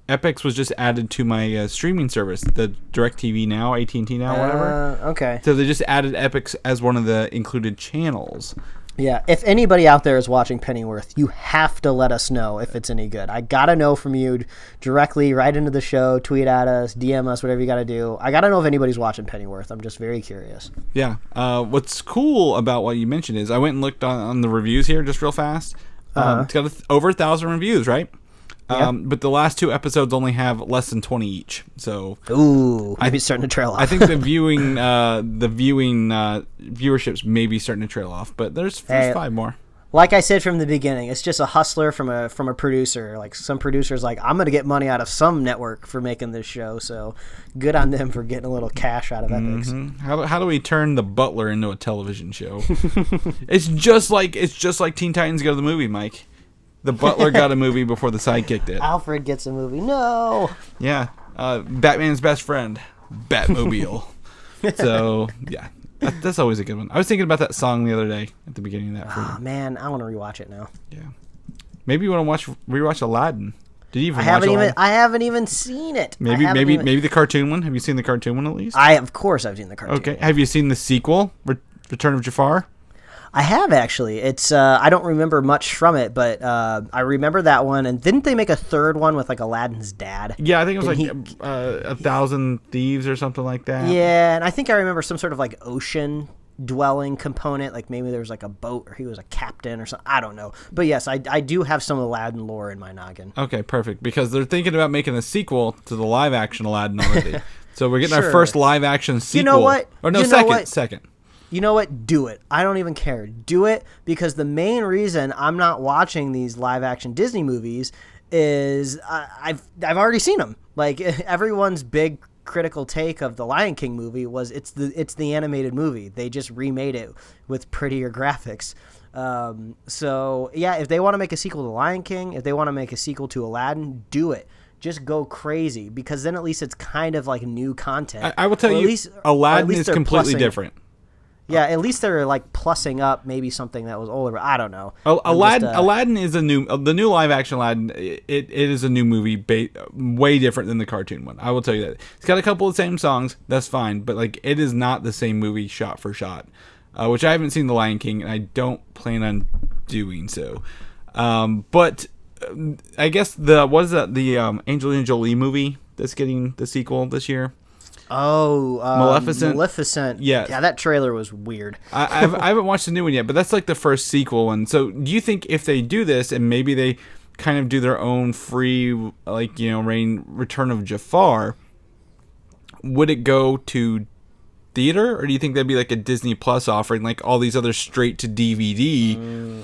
Epix was just added to my streaming service, the DirecTV Now, AT&T Now, whatever. Okay. So they just added Epix as one of the included channels. Yeah, if anybody out there is watching Pennyworth, you have to let us know if it's any good. I gotta know from you directly, right into the show, tweet at us, DM us, whatever you gotta do. I gotta know if anybody's watching Pennyworth. I'm just very curious. Yeah. What's cool about what you mentioned is I went and looked on the reviews here just real fast. It's got over 1,000 reviews, right? But the last 2 episodes only have less than 20 each. So maybe it's starting to trail off. I think the viewing viewerships may be starting to trail off, but there's 5 more. like I said from the beginning, it's just a hustler from a producer. Like some producer's like, I'm gonna get money out of some network for making this show. So good on them for getting a little cash out of Epics. How do we turn the Butler into a television show? It's just like Teen Titans Go to the movie, Mike. The Butler got a movie before the Sidekick did. Alfred gets a movie. No. Yeah, Batman's best friend, Batmobile. So yeah. That's always a good one. I was thinking about that song the other day at the beginning of that. Oh man, I want to rewatch it now. Yeah, maybe you want to rewatch Aladdin. Did you even watch Aladdin? I haven't even seen it. Maybe the cartoon one. Have you seen the cartoon one at least? Of course I've seen the cartoon. Okay. Have you seen the sequel, Return of Jafar? I have actually. It's I don't remember much from it, but I remember that one. And didn't they make a third one with like Aladdin's dad? Yeah, I think it was 1,000 Thieves or something like that. Yeah, and I think I remember some sort of like ocean dwelling component. Like maybe there was like a boat or he was a captain or something. I don't know. But yes, I do have some Aladdin lore in my noggin. Okay, perfect. Because they're thinking about making a sequel to the live action Aladdin already. So we're getting our first live action sequel. You know what? Or no, second. You know what? Do it. I don't even care. Do it, because the main reason I'm not watching these live action Disney movies is I've already seen them. Like everyone's big critical take of the Lion King movie was it's the animated movie. They just remade it with prettier graphics. So yeah, if they want to make a sequel to Lion King, if they want to make a sequel to Aladdin, do it. Just go crazy, because then at least it's kind of like new content. I will tell you, Aladdin is completely different. Yeah, at least they're like plussing up maybe something that was older. I don't know. Aladdin is the new live action Aladdin. It is a new movie, way different than the cartoon one. I will tell you that. It's got a couple of the same songs. That's fine, but like it is not the same movie shot for shot. Which I haven't seen The Lion King, and I don't plan on doing so. But I guess the Angelina Jolie movie that's getting the sequel this year. Oh, Maleficent. Yeah, that trailer was weird. I haven't watched the new one yet, but that's like the first sequel one. So do you think if they do this and maybe they kind of do their own free, like, Return of Jafar, would it go to theater, or do you think that'd be like a Disney Plus offering, like all these other straight to DVD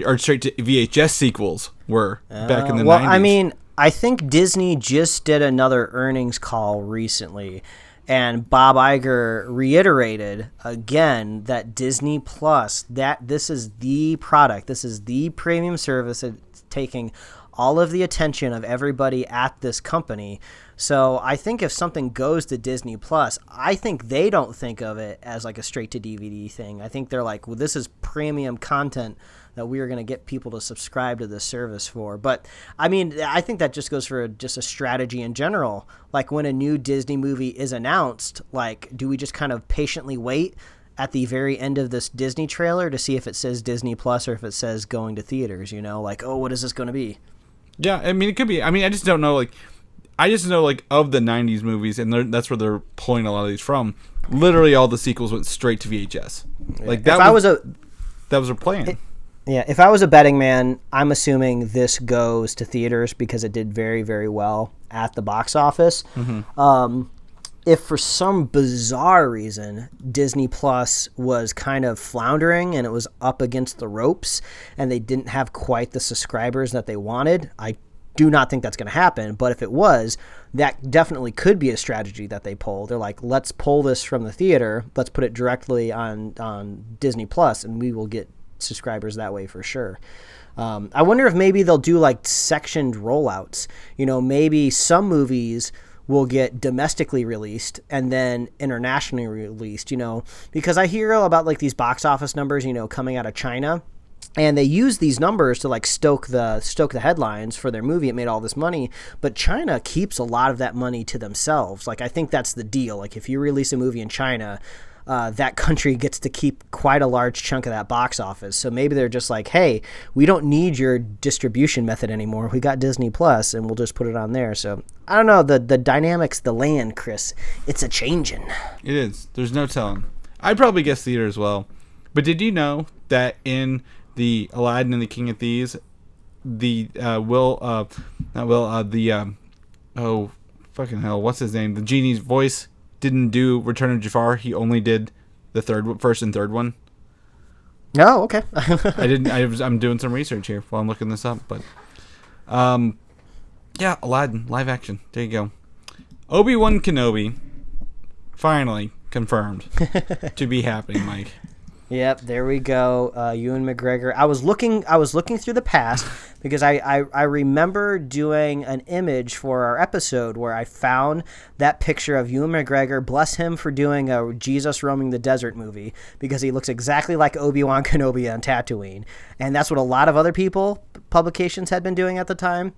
or straight to VHS sequels were back in the 90s? Well, I mean, I think Disney just did another earnings call recently, and Bob Iger reiterated again that Disney Plus, that this is the product, this is the premium service. It's taking all of the attention of everybody at this company. So I think if something goes to Disney Plus, I think they don't think of it as like a straight to DVD thing. I think they're like, well, this is premium content that we are going to get people to subscribe to this service for. But I mean, I think that just goes for just a strategy in general. Like when a new Disney movie is announced, like, do we just kind of patiently wait at the very end of this Disney trailer to see if it says Disney Plus or if it says going to theaters, like, oh, what is this going to be? Yeah, I mean, it could be. I mean, I just don't know, like, of the 90s movies, and that's where they're pulling a lot of these from. Literally all the sequels went straight to VHS. Like, that was their plan. Yeah, if I was a betting man, I'm assuming this goes to theaters because it did very, very well at the box office. Mm-hmm. If for some bizarre reason Disney Plus was kind of floundering and it was up against the ropes and they didn't have quite the subscribers that they wanted, I do not think that's going to happen. But if it was, that definitely could be a strategy that they pull. They're like, let's pull this from the theater, let's put it directly on Disney Plus, and we will get subscribers that way for sure. I wonder if maybe they'll do like sectioned rollouts. Maybe some movies will get domestically released and then internationally released, because I hear about like these box office numbers, coming out of China, and they use these numbers to like stoke the headlines for their movie. It made all this money, but China keeps a lot of that money to themselves. Like, I think that's the deal. Like, if you release a movie in China, that country gets to keep quite a large chunk of that box office. So maybe they're just like, hey, we don't need your distribution method anymore. We got Disney Plus, and we'll just put it on there. So I don't know, the dynamics, the land, Chris, it's a changing. It is. There's no telling. I'd probably guess theater as well. But did you know that in the Aladdin and the King of Thieves, the what's his name? The genie's voice didn't do Return of Jafar. He only did the first and third one. Oh, okay. I'm doing some research here while I'm looking this up, but yeah, Aladdin live action. There you go. Obi-Wan Kenobi finally confirmed to be happening, Mike. Yep, there we go. Ewan McGregor. I was looking through the past because I remember doing an image for our episode where I found that picture of Ewan McGregor. Bless him for doing a Jesus roaming the desert movie, because he looks exactly like Obi-Wan Kenobi on Tatooine, and that's what a lot of other publications had been doing at the time.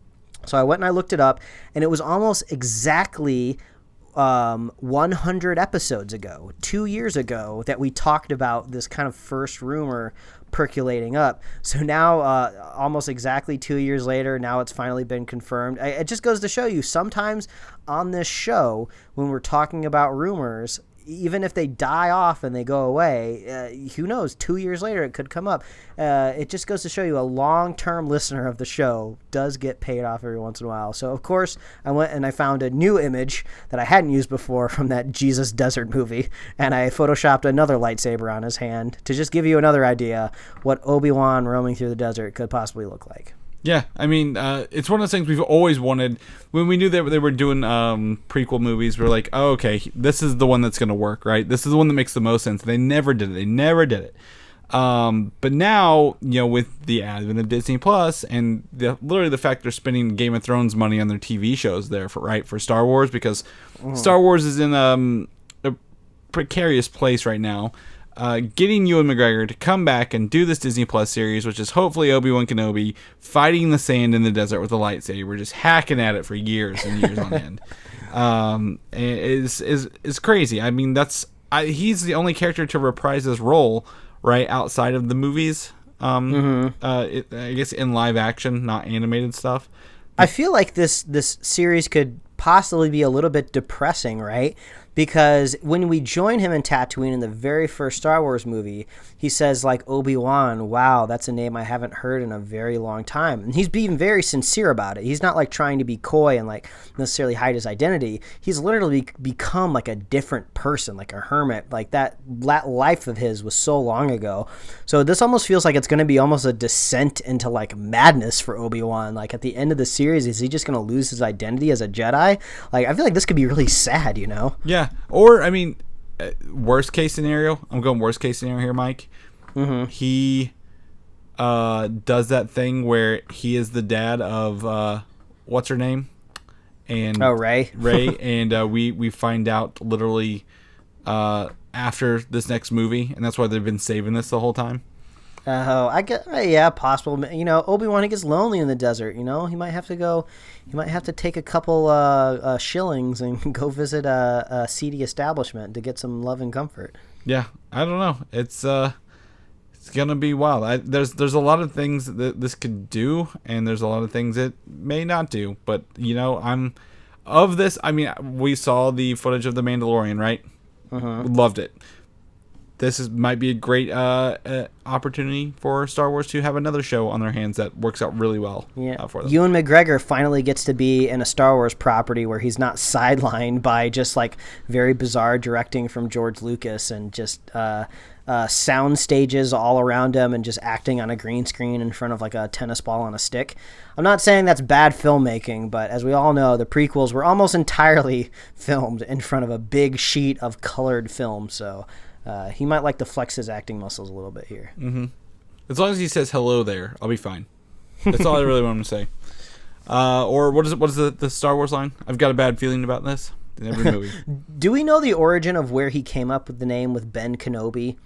So I went and I looked it up, and it was almost exactly 100 episodes ago, 2 years ago, that we talked about this kind of first rumor percolating up. So now, almost exactly 2 years later, now it's finally been confirmed. It just goes to show you, sometimes on this show, when we're talking about rumors, even if they die off and they go away, who knows, 2 years later it could come up. It just goes to show you a long-term listener of the show does get paid off every once in a while. So, of course, I went and I found a new image that I hadn't used before from that Jesus Desert movie, and I photoshopped another lightsaber on his hand to just give you another idea what Obi-Wan roaming through the desert could possibly look like. Yeah, I mean, it's one of those things we've always wanted. When we knew that they were doing prequel movies, we were like, oh, okay, this is the one that's going to work, right? This is the one that makes the most sense. They never did it. But now, with the advent of Disney Plus and literally the fact they're spending Game of Thrones money on their TV shows there for Star Wars, because Star Wars is in a precarious place right now. Getting Ewan McGregor to come back and do this Disney Plus series, which is hopefully Obi-Wan Kenobi fighting the sand in the desert with a lightsaber, just hacking at it for years and years on end, is crazy. I mean, he's the only character to reprise this role right outside of the movies. I guess in live action, not animated stuff. I feel like this series could possibly be a little bit depressing, right? Because when we join him in Tatooine in the very first Star Wars movie, he says, like, Obi-Wan, wow, that's a name I haven't heard in a very long time. And he's being very sincere about it. He's not, like, trying to be coy and, like, necessarily hide his identity. He's literally become, like, a different person, like a hermit. Like, that life of his was so long ago. So this almost feels like it's going to be almost a descent into, like, madness for Obi-Wan. Like, at the end of the series, is he just going to lose his identity as a Jedi? Like, I feel like this could be really sad, you know? Yeah. Or, I mean, worst case scenario. I'm going worst case scenario here, Mike. Mm-hmm. He does that thing where he is the dad of what's her name? And Rey. Rey, and we find out literally after this next movie, and that's why they've been saving this the whole time. I get, yeah, possible. Obi-Wan, he gets lonely in the desert. He might have to take a couple shillings and go visit a seedy establishment to get some love and comfort. Yeah, I don't know. It's gonna be wild. There's a lot of things that this could do, and there's a lot of things it may not do. But I'm of this. I mean, we saw the footage of The Mandalorian, right? Loved it. This might be a great opportunity for Star Wars to have another show on their hands that works out really well for them. Ewan McGregor finally gets to be in a Star Wars property where he's not sidelined by just like very bizarre directing from George Lucas and just sound stages all around him and just acting on a green screen in front of like a tennis ball on a stick. I'm not saying that's bad filmmaking, but as we all know, the prequels were almost entirely filmed in front of a big sheet of colored film, so... he might like to flex his acting muscles a little bit here. Mm-hmm. As long as he says hello there, I'll be fine. That's all I really want him to say. Or what is the Star Wars line? I've got a bad feeling about this in every movie. Do we know the origin of where he came up with the name with Ben Kenobi?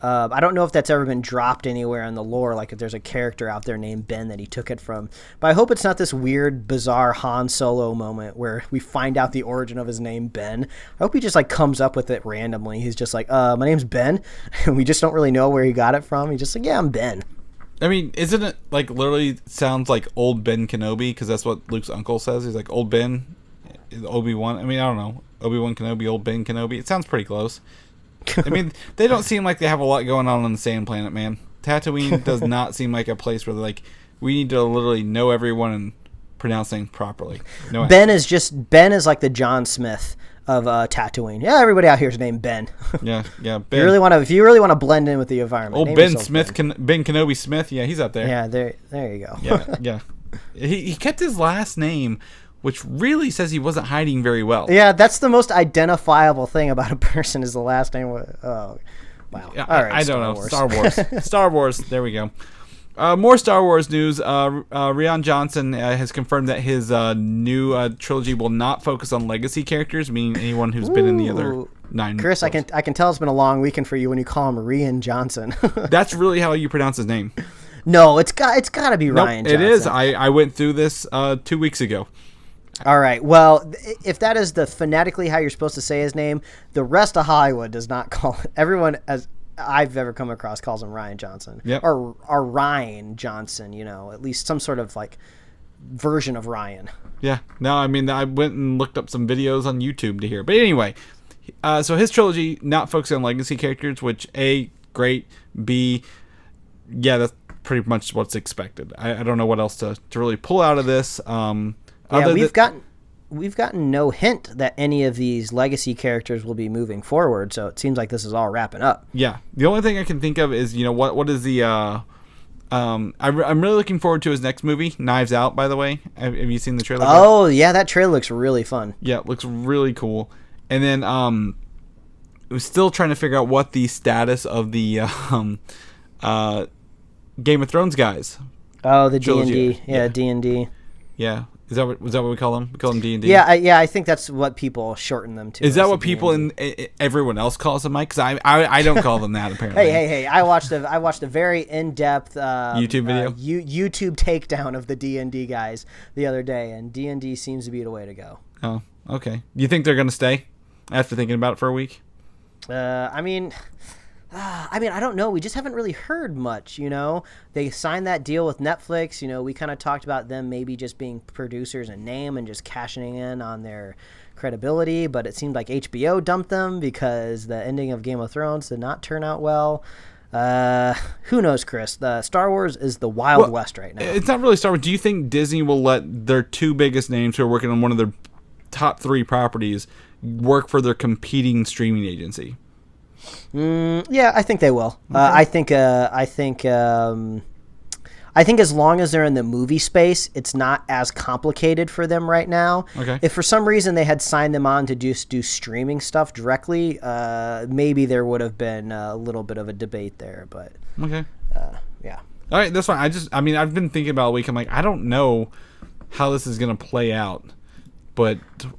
I don't know if that's ever been dropped anywhere in the lore, like if there's a character out there named Ben that he took it from. But I hope it's not this weird, bizarre Han Solo moment where we find out the origin of his name, Ben. I hope he just like comes up with it randomly. He's just like, my name's Ben, and we just don't really know where he got it from. He's just like, yeah, I'm Ben. I mean, isn't it like literally sounds like old Ben Kenobi? Because that's what Luke's uncle says. He's like, old Ben, Obi-Wan. I mean, I don't know. Obi-Wan Kenobi, old Ben Kenobi. It sounds pretty close. I mean, they don't seem like they have a lot going on the sand planet, man. Tatooine does not seem like a place where they're like, we need to literally know everyone and pronounce things properly. Ben is like the John Smith Tatooine. Yeah, everybody out here is named Ben. Yeah. Ben. If you really want to blend in with the environment. Oh, Ben Smith, Ben Kenobi Smith. Yeah, he's up there. Yeah, there you go. Yeah. He kept his last name, which really says he wasn't hiding very well. Yeah, that's the most identifiable thing about a person is the last name. Oh, wow. Yeah, all right, I don't know. Star Wars. Star Wars. There we go. More Star Wars news. Rian Johnson has confirmed that his new trilogy will not focus on legacy characters, meaning anyone who's been in the other 9. Chris, films. I can tell it's been a long weekend for you when you call him Rian Johnson. That's really how you pronounce his name. No, it's got to be nope, Rian Johnson. It is. I went through this 2 weeks ago. All right. Well, if that is the phonetically how you're supposed to say his name, the rest of Hollywood does not call it. Everyone as I've ever come across calls him Rian Johnson. Yep. Or Ryan Johnson, at least some sort of like version of Ryan. Yeah. No, I mean, I went and looked up some videos on YouTube to hear. But anyway, so his trilogy not focusing on legacy characters, which A, great, B, yeah, that's pretty much what's expected. I don't know what else to really pull out of this. We've gotten no hint that any of these legacy characters will be moving forward, so it seems like this is all wrapping up. Yeah. The only thing I can think of is, what is the I'm really looking forward to his next movie, Knives Out, by the way. Have you seen the trailer? Oh, yeah, that trailer looks really fun. Yeah, it looks really cool. And then we're still trying to figure out what the status of the Game of Thrones guys. Oh, the D&D. Yeah, D&D. Yeah. Was that what we call them? We call them D&D? Yeah, I think that's what people shorten them to. Is that what people in everyone else calls them, Mike? Because I don't call them that, apparently. Hey! I watched a very in-depth YouTube video, YouTube takedown of the D&D guys the other day, and D&D seems to be the way to go. Oh, okay. You think they're gonna stay after thinking about it for a week? I mean, I don't know. We just haven't really heard much, They signed that deal with Netflix. We kind of talked about them maybe just being producers in name and just cashing in on their credibility, but it seemed like HBO dumped them because the ending of Game of Thrones did not turn out well. Who knows, Chris? The Star Wars is the Wild West right now. It's not really Star Wars. Do you think Disney will let their 2 biggest names who are working on one of their top 3 properties work for their competing streaming agency? Yeah, I think they will. Okay. I think as long as they're in the movie space, it's not as complicated for them right now. Okay. If for some reason they had signed them on to just do streaming stuff directly, maybe there would have been a little bit of a debate there. But okay. Yeah. All right, that's fine. I've been thinking about a week. I'm like, I don't know how this is gonna play out, but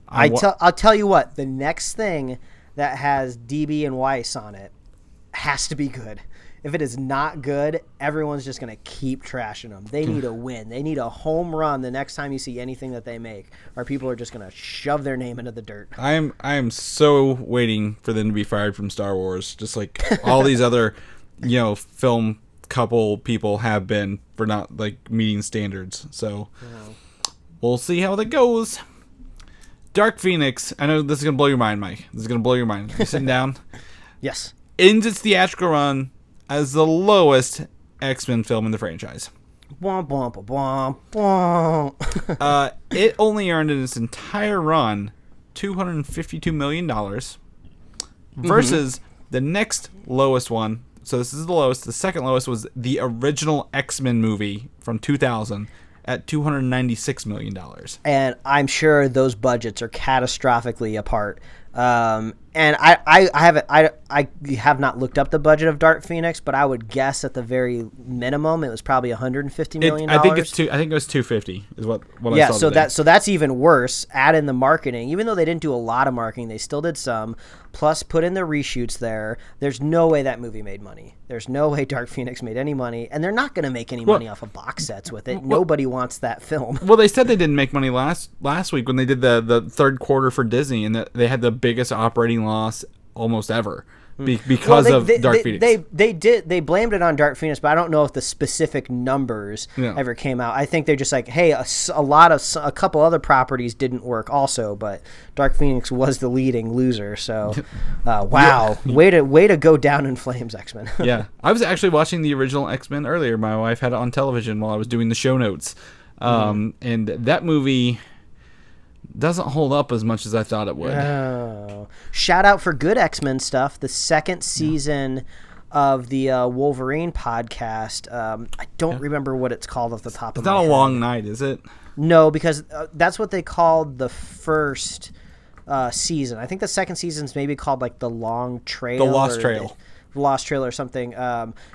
I'll tell you what. The next thing that has DB and Weiss on it has to be good. If it is not good, everyone's just going to keep trashing them. They need a win. They need a home run the next time you see anything that they make, or people are just going to shove their name into the dirt. I am so waiting for them to be fired from Star Wars, just like all these other, film couple people have been for not like meeting standards. So we'll see how that goes. Dark Phoenix. I know this is going to blow your mind, Mike. This is going to blow your mind. You sitting down? Yes. Ends its theatrical run as the lowest X-Men film in the franchise. Womp, womp, womp, womp. It only earned in its entire run $252 million versus the next lowest one. So this is the lowest. The second lowest was the original X-Men movie from 2000 at $296 million. And I'm sure those budgets are catastrophically apart. And I have not looked up the budget of Dark Phoenix, but I would guess at the very minimum it was probably $150 million. I think it was 250 is what I saw. Yeah, so that's even worse. Add in the marketing, even though they didn't do a lot of marketing, they still did some. Plus, put in the reshoots there. There's no way that movie made money. There's no way Dark Phoenix made any money, and they're not going to make any money off of box sets with it. Nobody wants that film. Well, they said they didn't make money last week when they did the third quarter for Disney, and they had the biggest operating loss almost ever because of Dark Phoenix. They blamed it on Dark Phoenix, but I don't know if the specific numbers ever came out. I think they're just like, hey, a couple other properties didn't work also, but Dark Phoenix was the leading loser. So, wow, way to go down in flames, X-Men. Yeah, I was actually watching the original X-Men earlier. My wife had it on television while I was doing the show notes, and that movie. doesn't hold up as much as I thought it would. Oh. Shout out for good X-Men stuff. The second season of the Wolverine podcast. I don't remember what it's called off the top of my head. It's not a long night, is it? No, because that's what they called the first season. I think the second season's maybe called like the Long Trail. The Lost Trail. Lost Trail or something.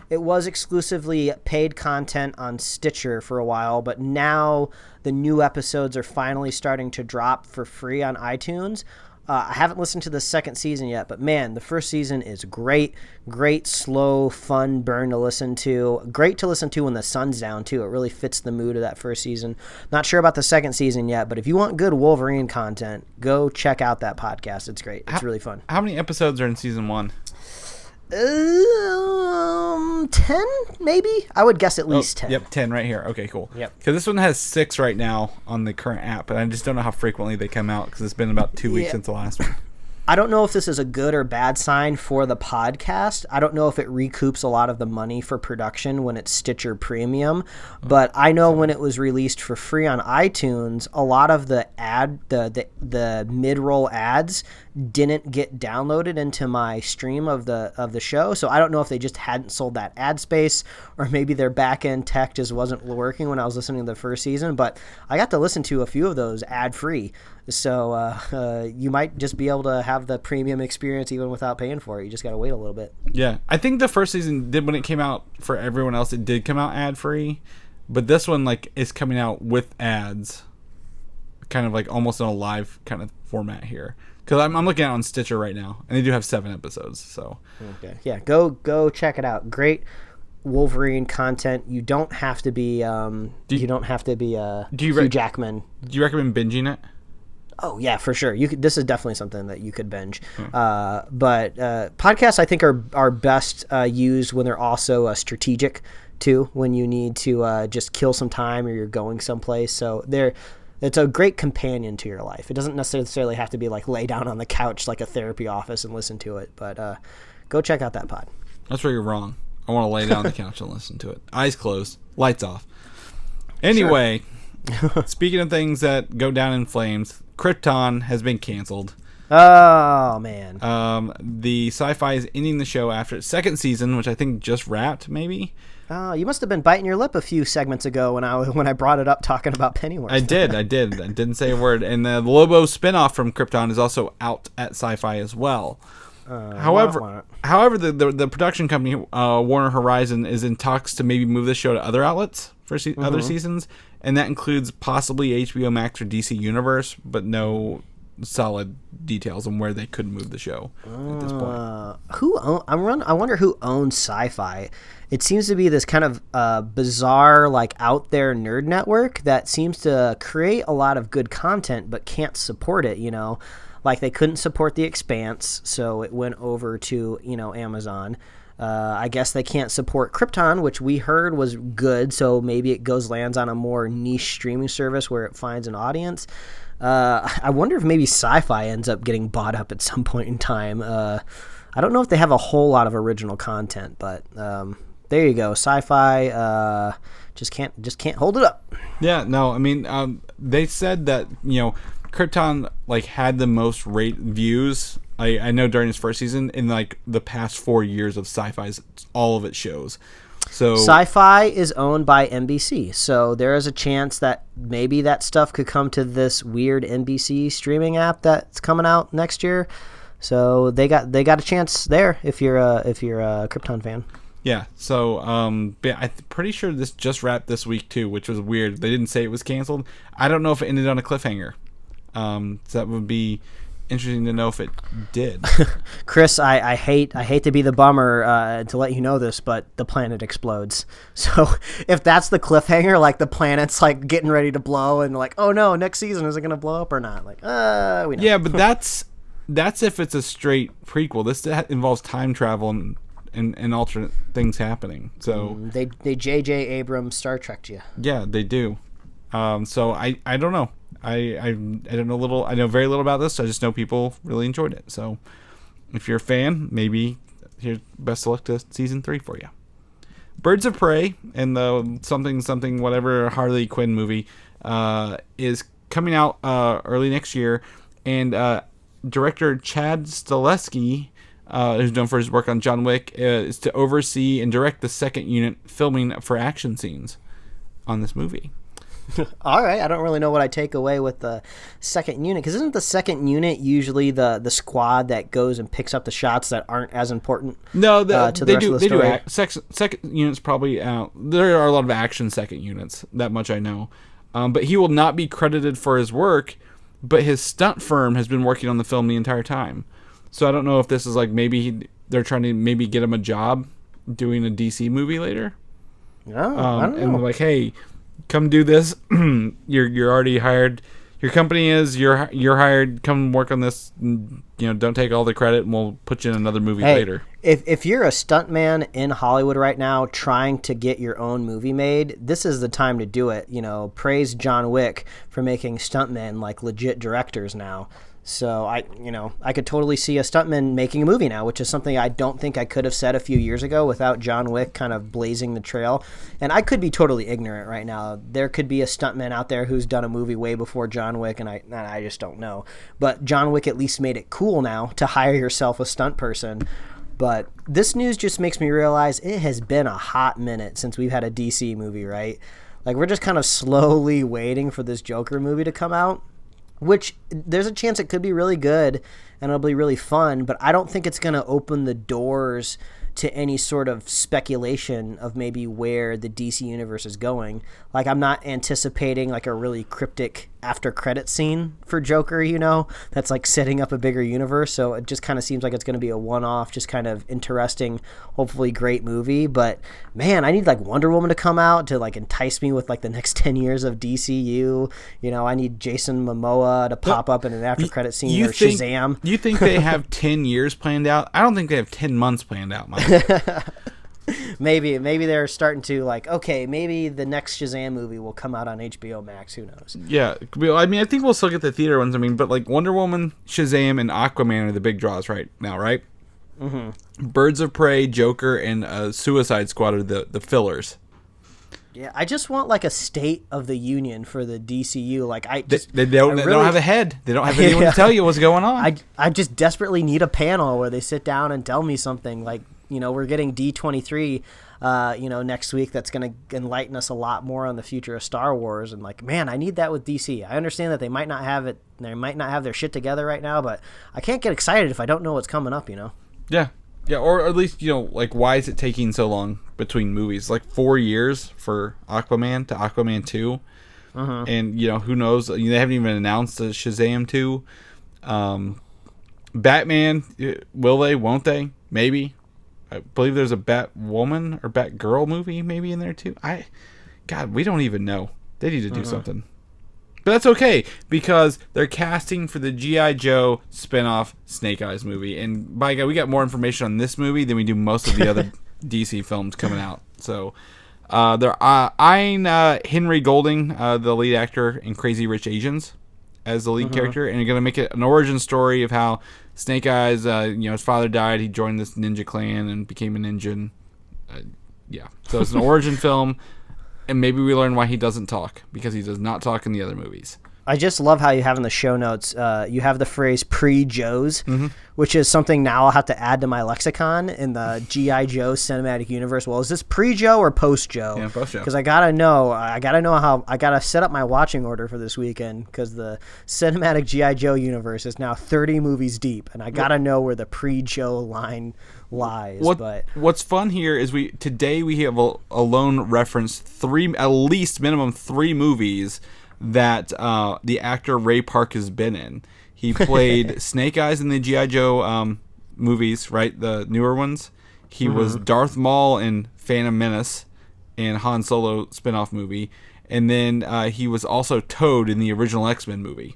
It was exclusively paid content on Stitcher for a while, but now the new episodes are finally starting to drop for free on iTunes. I haven't listened to the second season yet, but man, the first season is great, slow, fun burn to listen to. Great to listen to when the sun's down too. It really fits the mood of that first season. Not sure about the second season yet, but if you want good Wolverine content, go check out that podcast. It's great. It's really fun. How many episodes are in season 1? 10 maybe. I would guess at least 10. Yep, 10 right here. Okay, cool. Yep. Because this one has 6 right now on the current app, and I just don't know how frequently they come out because it's been about 2 weeks since the last one. I don't know if this is a good or bad sign for the podcast. I don't know if it recoups a lot of the money for production when it's Stitcher Premium, but I know when it was released for free on iTunes, a lot of the mid-roll ads didn't get downloaded into my stream of the show. So I don't know if they just hadn't sold that ad space, or maybe their back-end tech just wasn't working when I was listening to the first season, but I got to listen to a few of those ad-free. So you might just be able to have the premium experience even without paying for it. You just got to wait a little bit. Yeah, I think the first season did, when it came out for everyone else, it did come out ad-free, but this one like is coming out with ads, kind of like almost in a live kind of format here. Because I'm looking at it on Stitcher right now, and they do have 7 episodes. So okay, yeah, go check it out. Great Wolverine content. You don't have to be Hugh Jackman. Do you recommend binging it? Oh yeah, for sure. This is definitely something that you could binge. But podcasts, I think, are best used when they're also strategic too. When you need to just kill some time or you're going someplace. So it's a great companion to your life. It doesn't necessarily have to be like lay down on the couch like a therapy office and listen to it. But go check out that pod. That's where you're wrong. I want to lay down on the couch and listen to it. Eyes closed, lights off. Anyway, speaking of things that go down in flames, Krypton has been canceled. Oh man. The Sci-Fi is ending the show after its second season, which I think just wrapped, maybe. You must have been biting your lip a few segments ago when I brought it up talking about Pennyworth. I did. I didn't say a word. And the Lobo spinoff from Krypton is also out at Sci-Fi as well. However, the production company Warner Horizon is in talks to maybe move the show to other outlets for other seasons, and that includes possibly HBO Max or DC Universe, but no solid details on where they could move the show at this point. I wonder who owns Sci-Fi. It seems to be this kind of bizarre, like out there nerd network that seems to create a lot of good content but can't support it. You know, like they couldn't support The Expanse, so it went over to Amazon. I guess they can't support Krypton, which we heard was good, so maybe it lands on a more niche streaming service where it finds an audience. I wonder if maybe Sci-Fi ends up getting bought up at some point in time. I don't know if they have a whole lot of original content, but there you go. Sci-Fi just can't hold it up. Yeah, no, I mean, they said that Krypton had the most views. I know during its first season in the past 4 years of Sci-Fi's all of its shows. So Sci-Fi is owned by NBC, so there is a chance that maybe that stuff could come to this weird NBC streaming app that's coming out next year. So they got a chance there if you're a Krypton fan. Yeah. So I'm pretty sure this just wrapped this week too, which was weird. They didn't say it was canceled. I don't know if it ended on a cliffhanger. So that would be interesting to know if it did. Chris, I hate to be the bummer to let you know this, but the planet explodes. So if that's the cliffhanger, like the planet's getting ready to blow, and oh no, next season is it going to blow up or not? we know. Yeah, but that's if it's a straight prequel. This involves time travel and alternate things happening. So they J.J. Abrams Star Trek'd you. Yeah, they do. So I don't know. I don't know I know very little about this. I just know people really enjoyed it. So if you're a fan, maybe here's best of luck to season 3 for you. Birds of Prey and the something whatever Harley Quinn movie is coming out early next year, and director Chad Stahelski, who's known for his work on John Wick, is to oversee and direct the second unit filming for action scenes on this movie. All right, I don't really know what I take away with the second unit, because isn't the second unit usually the squad that goes and picks up the shots that aren't as important? No, to the rest of the story? Second unit's probably there are a lot of action second units. That much I know, but he will not be credited for his work. But his stunt firm has been working on the film the entire time. So I don't know if this is like maybe they're trying to maybe get him a job doing a DC movie later. No, I don't know. And like, hey, come do this. You're already hired. Your company is you're hired. Come work on this. Don't take all the credit, and we'll put you in another movie later. If you're a stuntman in Hollywood right now trying to get your own movie made, this is the time to do it. Praise John Wick for making stuntmen like legit directors now. So I could totally see a stuntman making a movie now, which is something I don't think I could have said a few years ago without John Wick kind of blazing the trail. And I could be totally ignorant right now. There could be a stuntman out there who's done a movie way before John Wick, and I just don't know. But John Wick at least made it cool now to hire yourself a stunt person. But this news just makes me realize it has been a hot minute since we've had a DC movie, right? Like, we're just kind of slowly waiting for this Joker movie to come out. Which there's a chance it could be really good and it'll be really fun, but I don't think it's going to open the doors to any sort of speculation of maybe where the DC universe is going. Like, I'm not anticipating like a really cryptic after credit scene for Joker, that's like setting up a bigger universe. So it just kind of seems like it's going to be a one-off, just kind of interesting, hopefully great movie. But man, I need like Wonder Woman to come out to like entice me with like the next 10 years of DCU. I need Jason Momoa to pop up in an after credit scene, or Shazam. You think they have 10 years planned out? I don't think they have 10 months planned out, Mike. Maybe they're starting to like, okay, maybe the next Shazam movie will come out on HBO Max. Who knows? Yeah, I mean, I think we'll still get the theater ones. I mean, but like Wonder Woman, Shazam, and Aquaman are the big draws right now, right? Mm-hmm. Birds of Prey, Joker, and Suicide Squad are the fillers. Yeah, I just want like a state of the union for the DCU. Like they don't have a head. They don't have anyone to tell you what's going on. I just desperately need a panel where they sit down and tell me something. Like, we're getting D23, next week. That's going to enlighten us a lot more on the future of Star Wars. And like, man, I need that with DC. I understand that they might not have it. They might not have their shit together right now, but I can't get excited if I don't know what's coming up. Yeah. Yeah, or at least, like, why is it taking so long between movies? Like 4 years for Aquaman to Aquaman 2. Uh-huh. And, who knows? They haven't even announced the Shazam 2. Batman, will they? Won't they? Maybe. I believe there's a Batwoman or Batgirl movie maybe in there too. God, we don't even know. They need to do something. But that's okay, because they're casting for the G.I. Joe spinoff Snake Eyes movie. And by God, we got more information on this movie than we do most of the other DC films coming out. So they're eyeing Henry Golding, the lead actor in Crazy Rich Asians, as the lead character. And you're going to make it an origin story of how Snake Eyes, his father died. He joined this ninja clan and became a ninja. Yeah. So it's an origin film. And maybe we learn why he doesn't talk, because he does not talk in the other movies. I just love how you have in the show notes, you have the phrase pre-Joes, which is something now I'll have to add to my lexicon in the G.I. Joe cinematic universe. Well, is this pre-Joe or post-Joe? Yeah, post-Joe. Because I gotta know how I gotta set up my watching order for this weekend, because the cinematic G.I. Joe universe is now 30 movies deep, and I gotta know where the pre-Joe line lies. What's fun here is today we have alone referenced at least minimum 3 movies that the actor Ray Park has been in. He played Snake Eyes in the G.I. Joe movies, right? The newer ones. He was Darth Maul in Phantom Menace and Han Solo spinoff movie. And then he was also Toad in the original X-Men movie.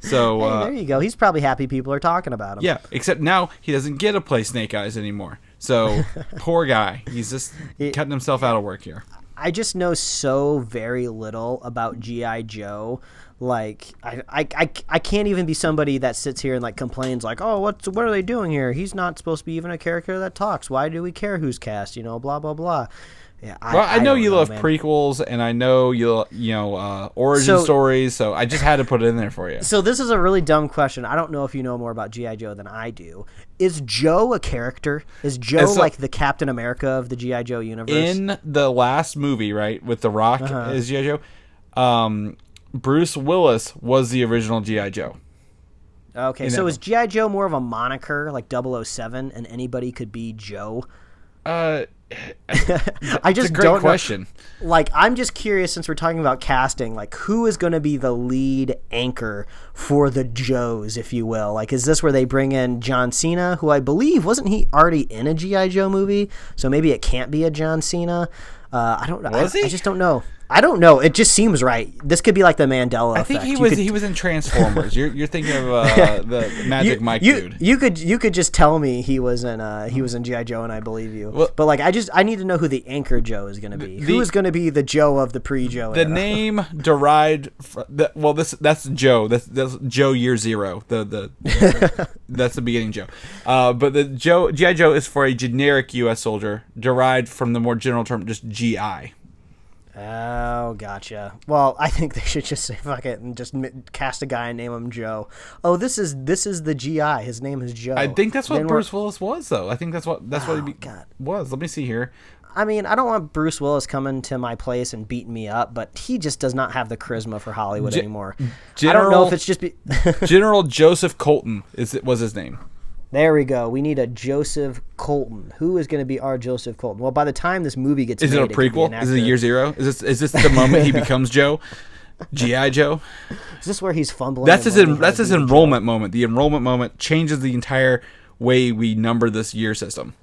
So hey, there you go. He's probably happy people are talking about him. Yeah, except now he doesn't get to play Snake Eyes anymore. So poor guy. He's just cutting himself out of work here. I just know so very little about G.I. Joe. Like, I can't even be somebody that sits here and like complains like, oh, what are they doing here? He's not supposed to be even a character that talks. Why do we care who's cast? Blah, blah, blah. Yeah, I know don't you love man. prequels, and I know origin stories, so I just had to put it in there for you. So this is a really dumb question. I don't know if you know more about G.I. Joe than I do. Is Joe a character? Is Joe like the Captain America of the G.I. Joe universe? In the last movie, right, with The Rock as G.I. Joe, Bruce Willis was the original G.I. Joe. Okay, so is G.I. Joe more of a moniker, like 007, and anybody could be Joe? I just it's a great don't question. Know. Like, I'm just curious, since we're talking about casting, like, who is going to be the lead anchor for the Joes, if you will? Like, is this where they bring in John Cena, who I believe, wasn't he already in a G.I. Joe movie? So maybe it can't be a John Cena. I don't know. I just don't know. I don't know. It just seems right. This could be like the Mandela effect. I think he was in Transformers. You're thinking of the Magic Mike dude. You could just tell me he was in G.I. Joe and I believe you. Well, but like I need to know who the anchor Joe is going to be. Who is going to be the Joe of the pre-Joe era? The name derived from that's Joe. That's Joe year zero. That's the beginning Joe. But the G.I. Joe is for a generic U.S. soldier derived from the more general term just G.I. Oh, gotcha. Well, I think they should just say fuck it and just cast a guy and name him Joe. Oh, this is the GI. His name is Joe. I think that's what Bruce Willis was, though. I think that's what he was. Let me see here. I mean, I don't want Bruce Willis coming to my place and beating me up, but he just does not have the charisma for Hollywood anymore. I don't know if it's just General Joseph Colton was his name. There we go. We need a Joseph Colton. Who is going to be our Joseph Colton? Well, by the time this movie gets made... Is it a prequel? Is it year zero? Is this the moment he becomes Joe? G.I. Joe? Is this where he's fumbling? That's his enrollment moment. The enrollment moment changes the entire way we number this year system.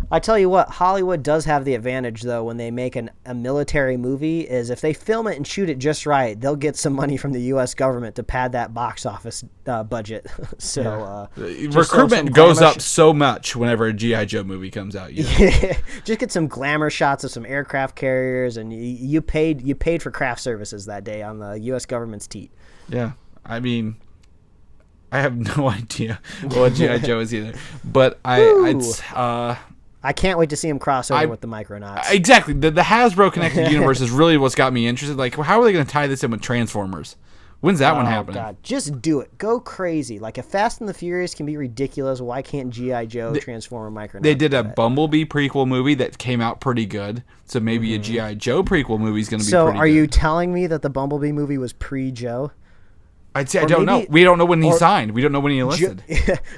I tell you what, Hollywood does have the advantage, though, when they make a military movie, is if they film it and shoot it just right, they'll get some money from the U.S. government to pad that box office budget. So recruitment goes up so much whenever a G.I. Joe movie comes out. You know? Yeah, just get some glamour shots of some aircraft carriers, and you paid for craft services that day on the U.S. government's teat. Yeah, I mean... I have no idea what G.I. Joe is either, but I can't wait to see him cross over with the Micronauts. Exactly. The Hasbro Connected Universe is really what's got me interested. Like, how are they going to tie this in with Transformers? When's that one happening? God, just do it. Go crazy. Like, if Fast and the Furious can be ridiculous, why can't G.I. Joe transform Micronauts? They did a Bumblebee prequel movie that came out pretty good, so maybe a G.I. Joe prequel movie is going to be pretty good. So are you telling me that the Bumblebee movie was pre-Joe? I'd say I don't know. We don't know when he signed. We don't know when he enlisted.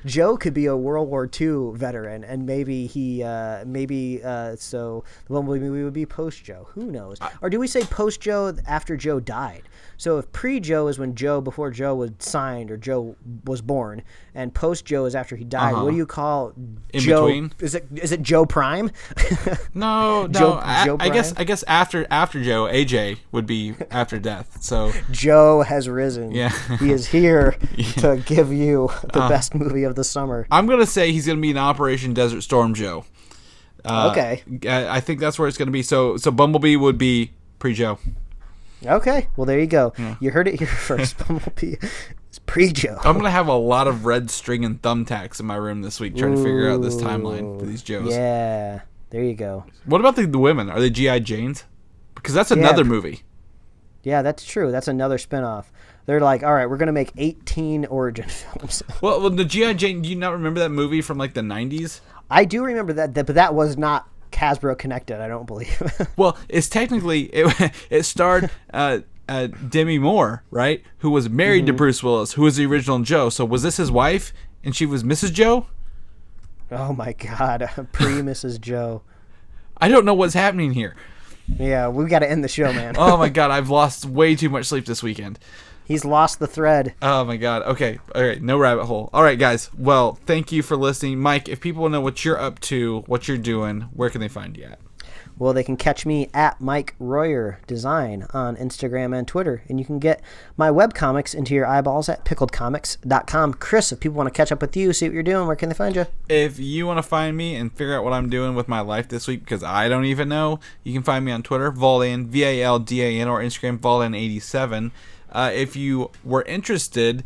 Joe could be a World War II veteran, and maybe so the Bumblebee movie would be post-Joe. Who knows? Or do we say post-Joe after Joe died? So if pre-Joe is when before Joe was signed or Joe was born, and post-Joe is after he died, what do you call in Joe? Between? Is it Joe Prime? No. Joe I guess after Joe, AJ would be after death. So Joe has risen. Yeah. He is here to give you the best movie of the summer. I'm gonna say he's gonna be in Operation Desert Storm Joe. Okay. I think that's where it's gonna be. So Bumblebee would be pre-Joe. Okay, well there you go. Yeah. You heard it here first. Bumblebee is pre-Joe. I'm gonna have a lot of red string and thumbtacks in my room this week trying to figure out this timeline for these Joes. Yeah, there you go. What about the women? Are they G.I. Janes? Because that's another movie. Yeah, that's true. That's another spinoff. They're like, all right, we're gonna make 18 origin films. well, the G.I. Jane. Do you not remember that movie from like the 90s? I do remember that, but that was not Hasbro connected, I don't believe. Well, it's technically it starred Demi Moore, right? Who was married to Bruce Willis, who was the original Joe. So was this his wife, and she was Mrs. Joe? Oh my God, pre-Mrs. Joe. I don't know what's happening here. Yeah, we got to end the show, man. Oh my God, I've lost way too much sleep this weekend. He's lost the thread. Oh my God. Okay. All right. No rabbit hole. All right, guys. Well, thank you for listening. Mike, if people want to know what you're up to, what you're doing, where can they find you at? Well, they can catch me at Mike Royer Design on Instagram and Twitter. And you can get my webcomics into your eyeballs at pickledcomics.com. Chris, if people want to catch up with you, see what you're doing, where can they find you? If you want to find me and figure out what I'm doing with my life this week, because I don't even know, you can find me on Twitter, Valdan, Valdan, or Instagram, Valdan87. If you were interested,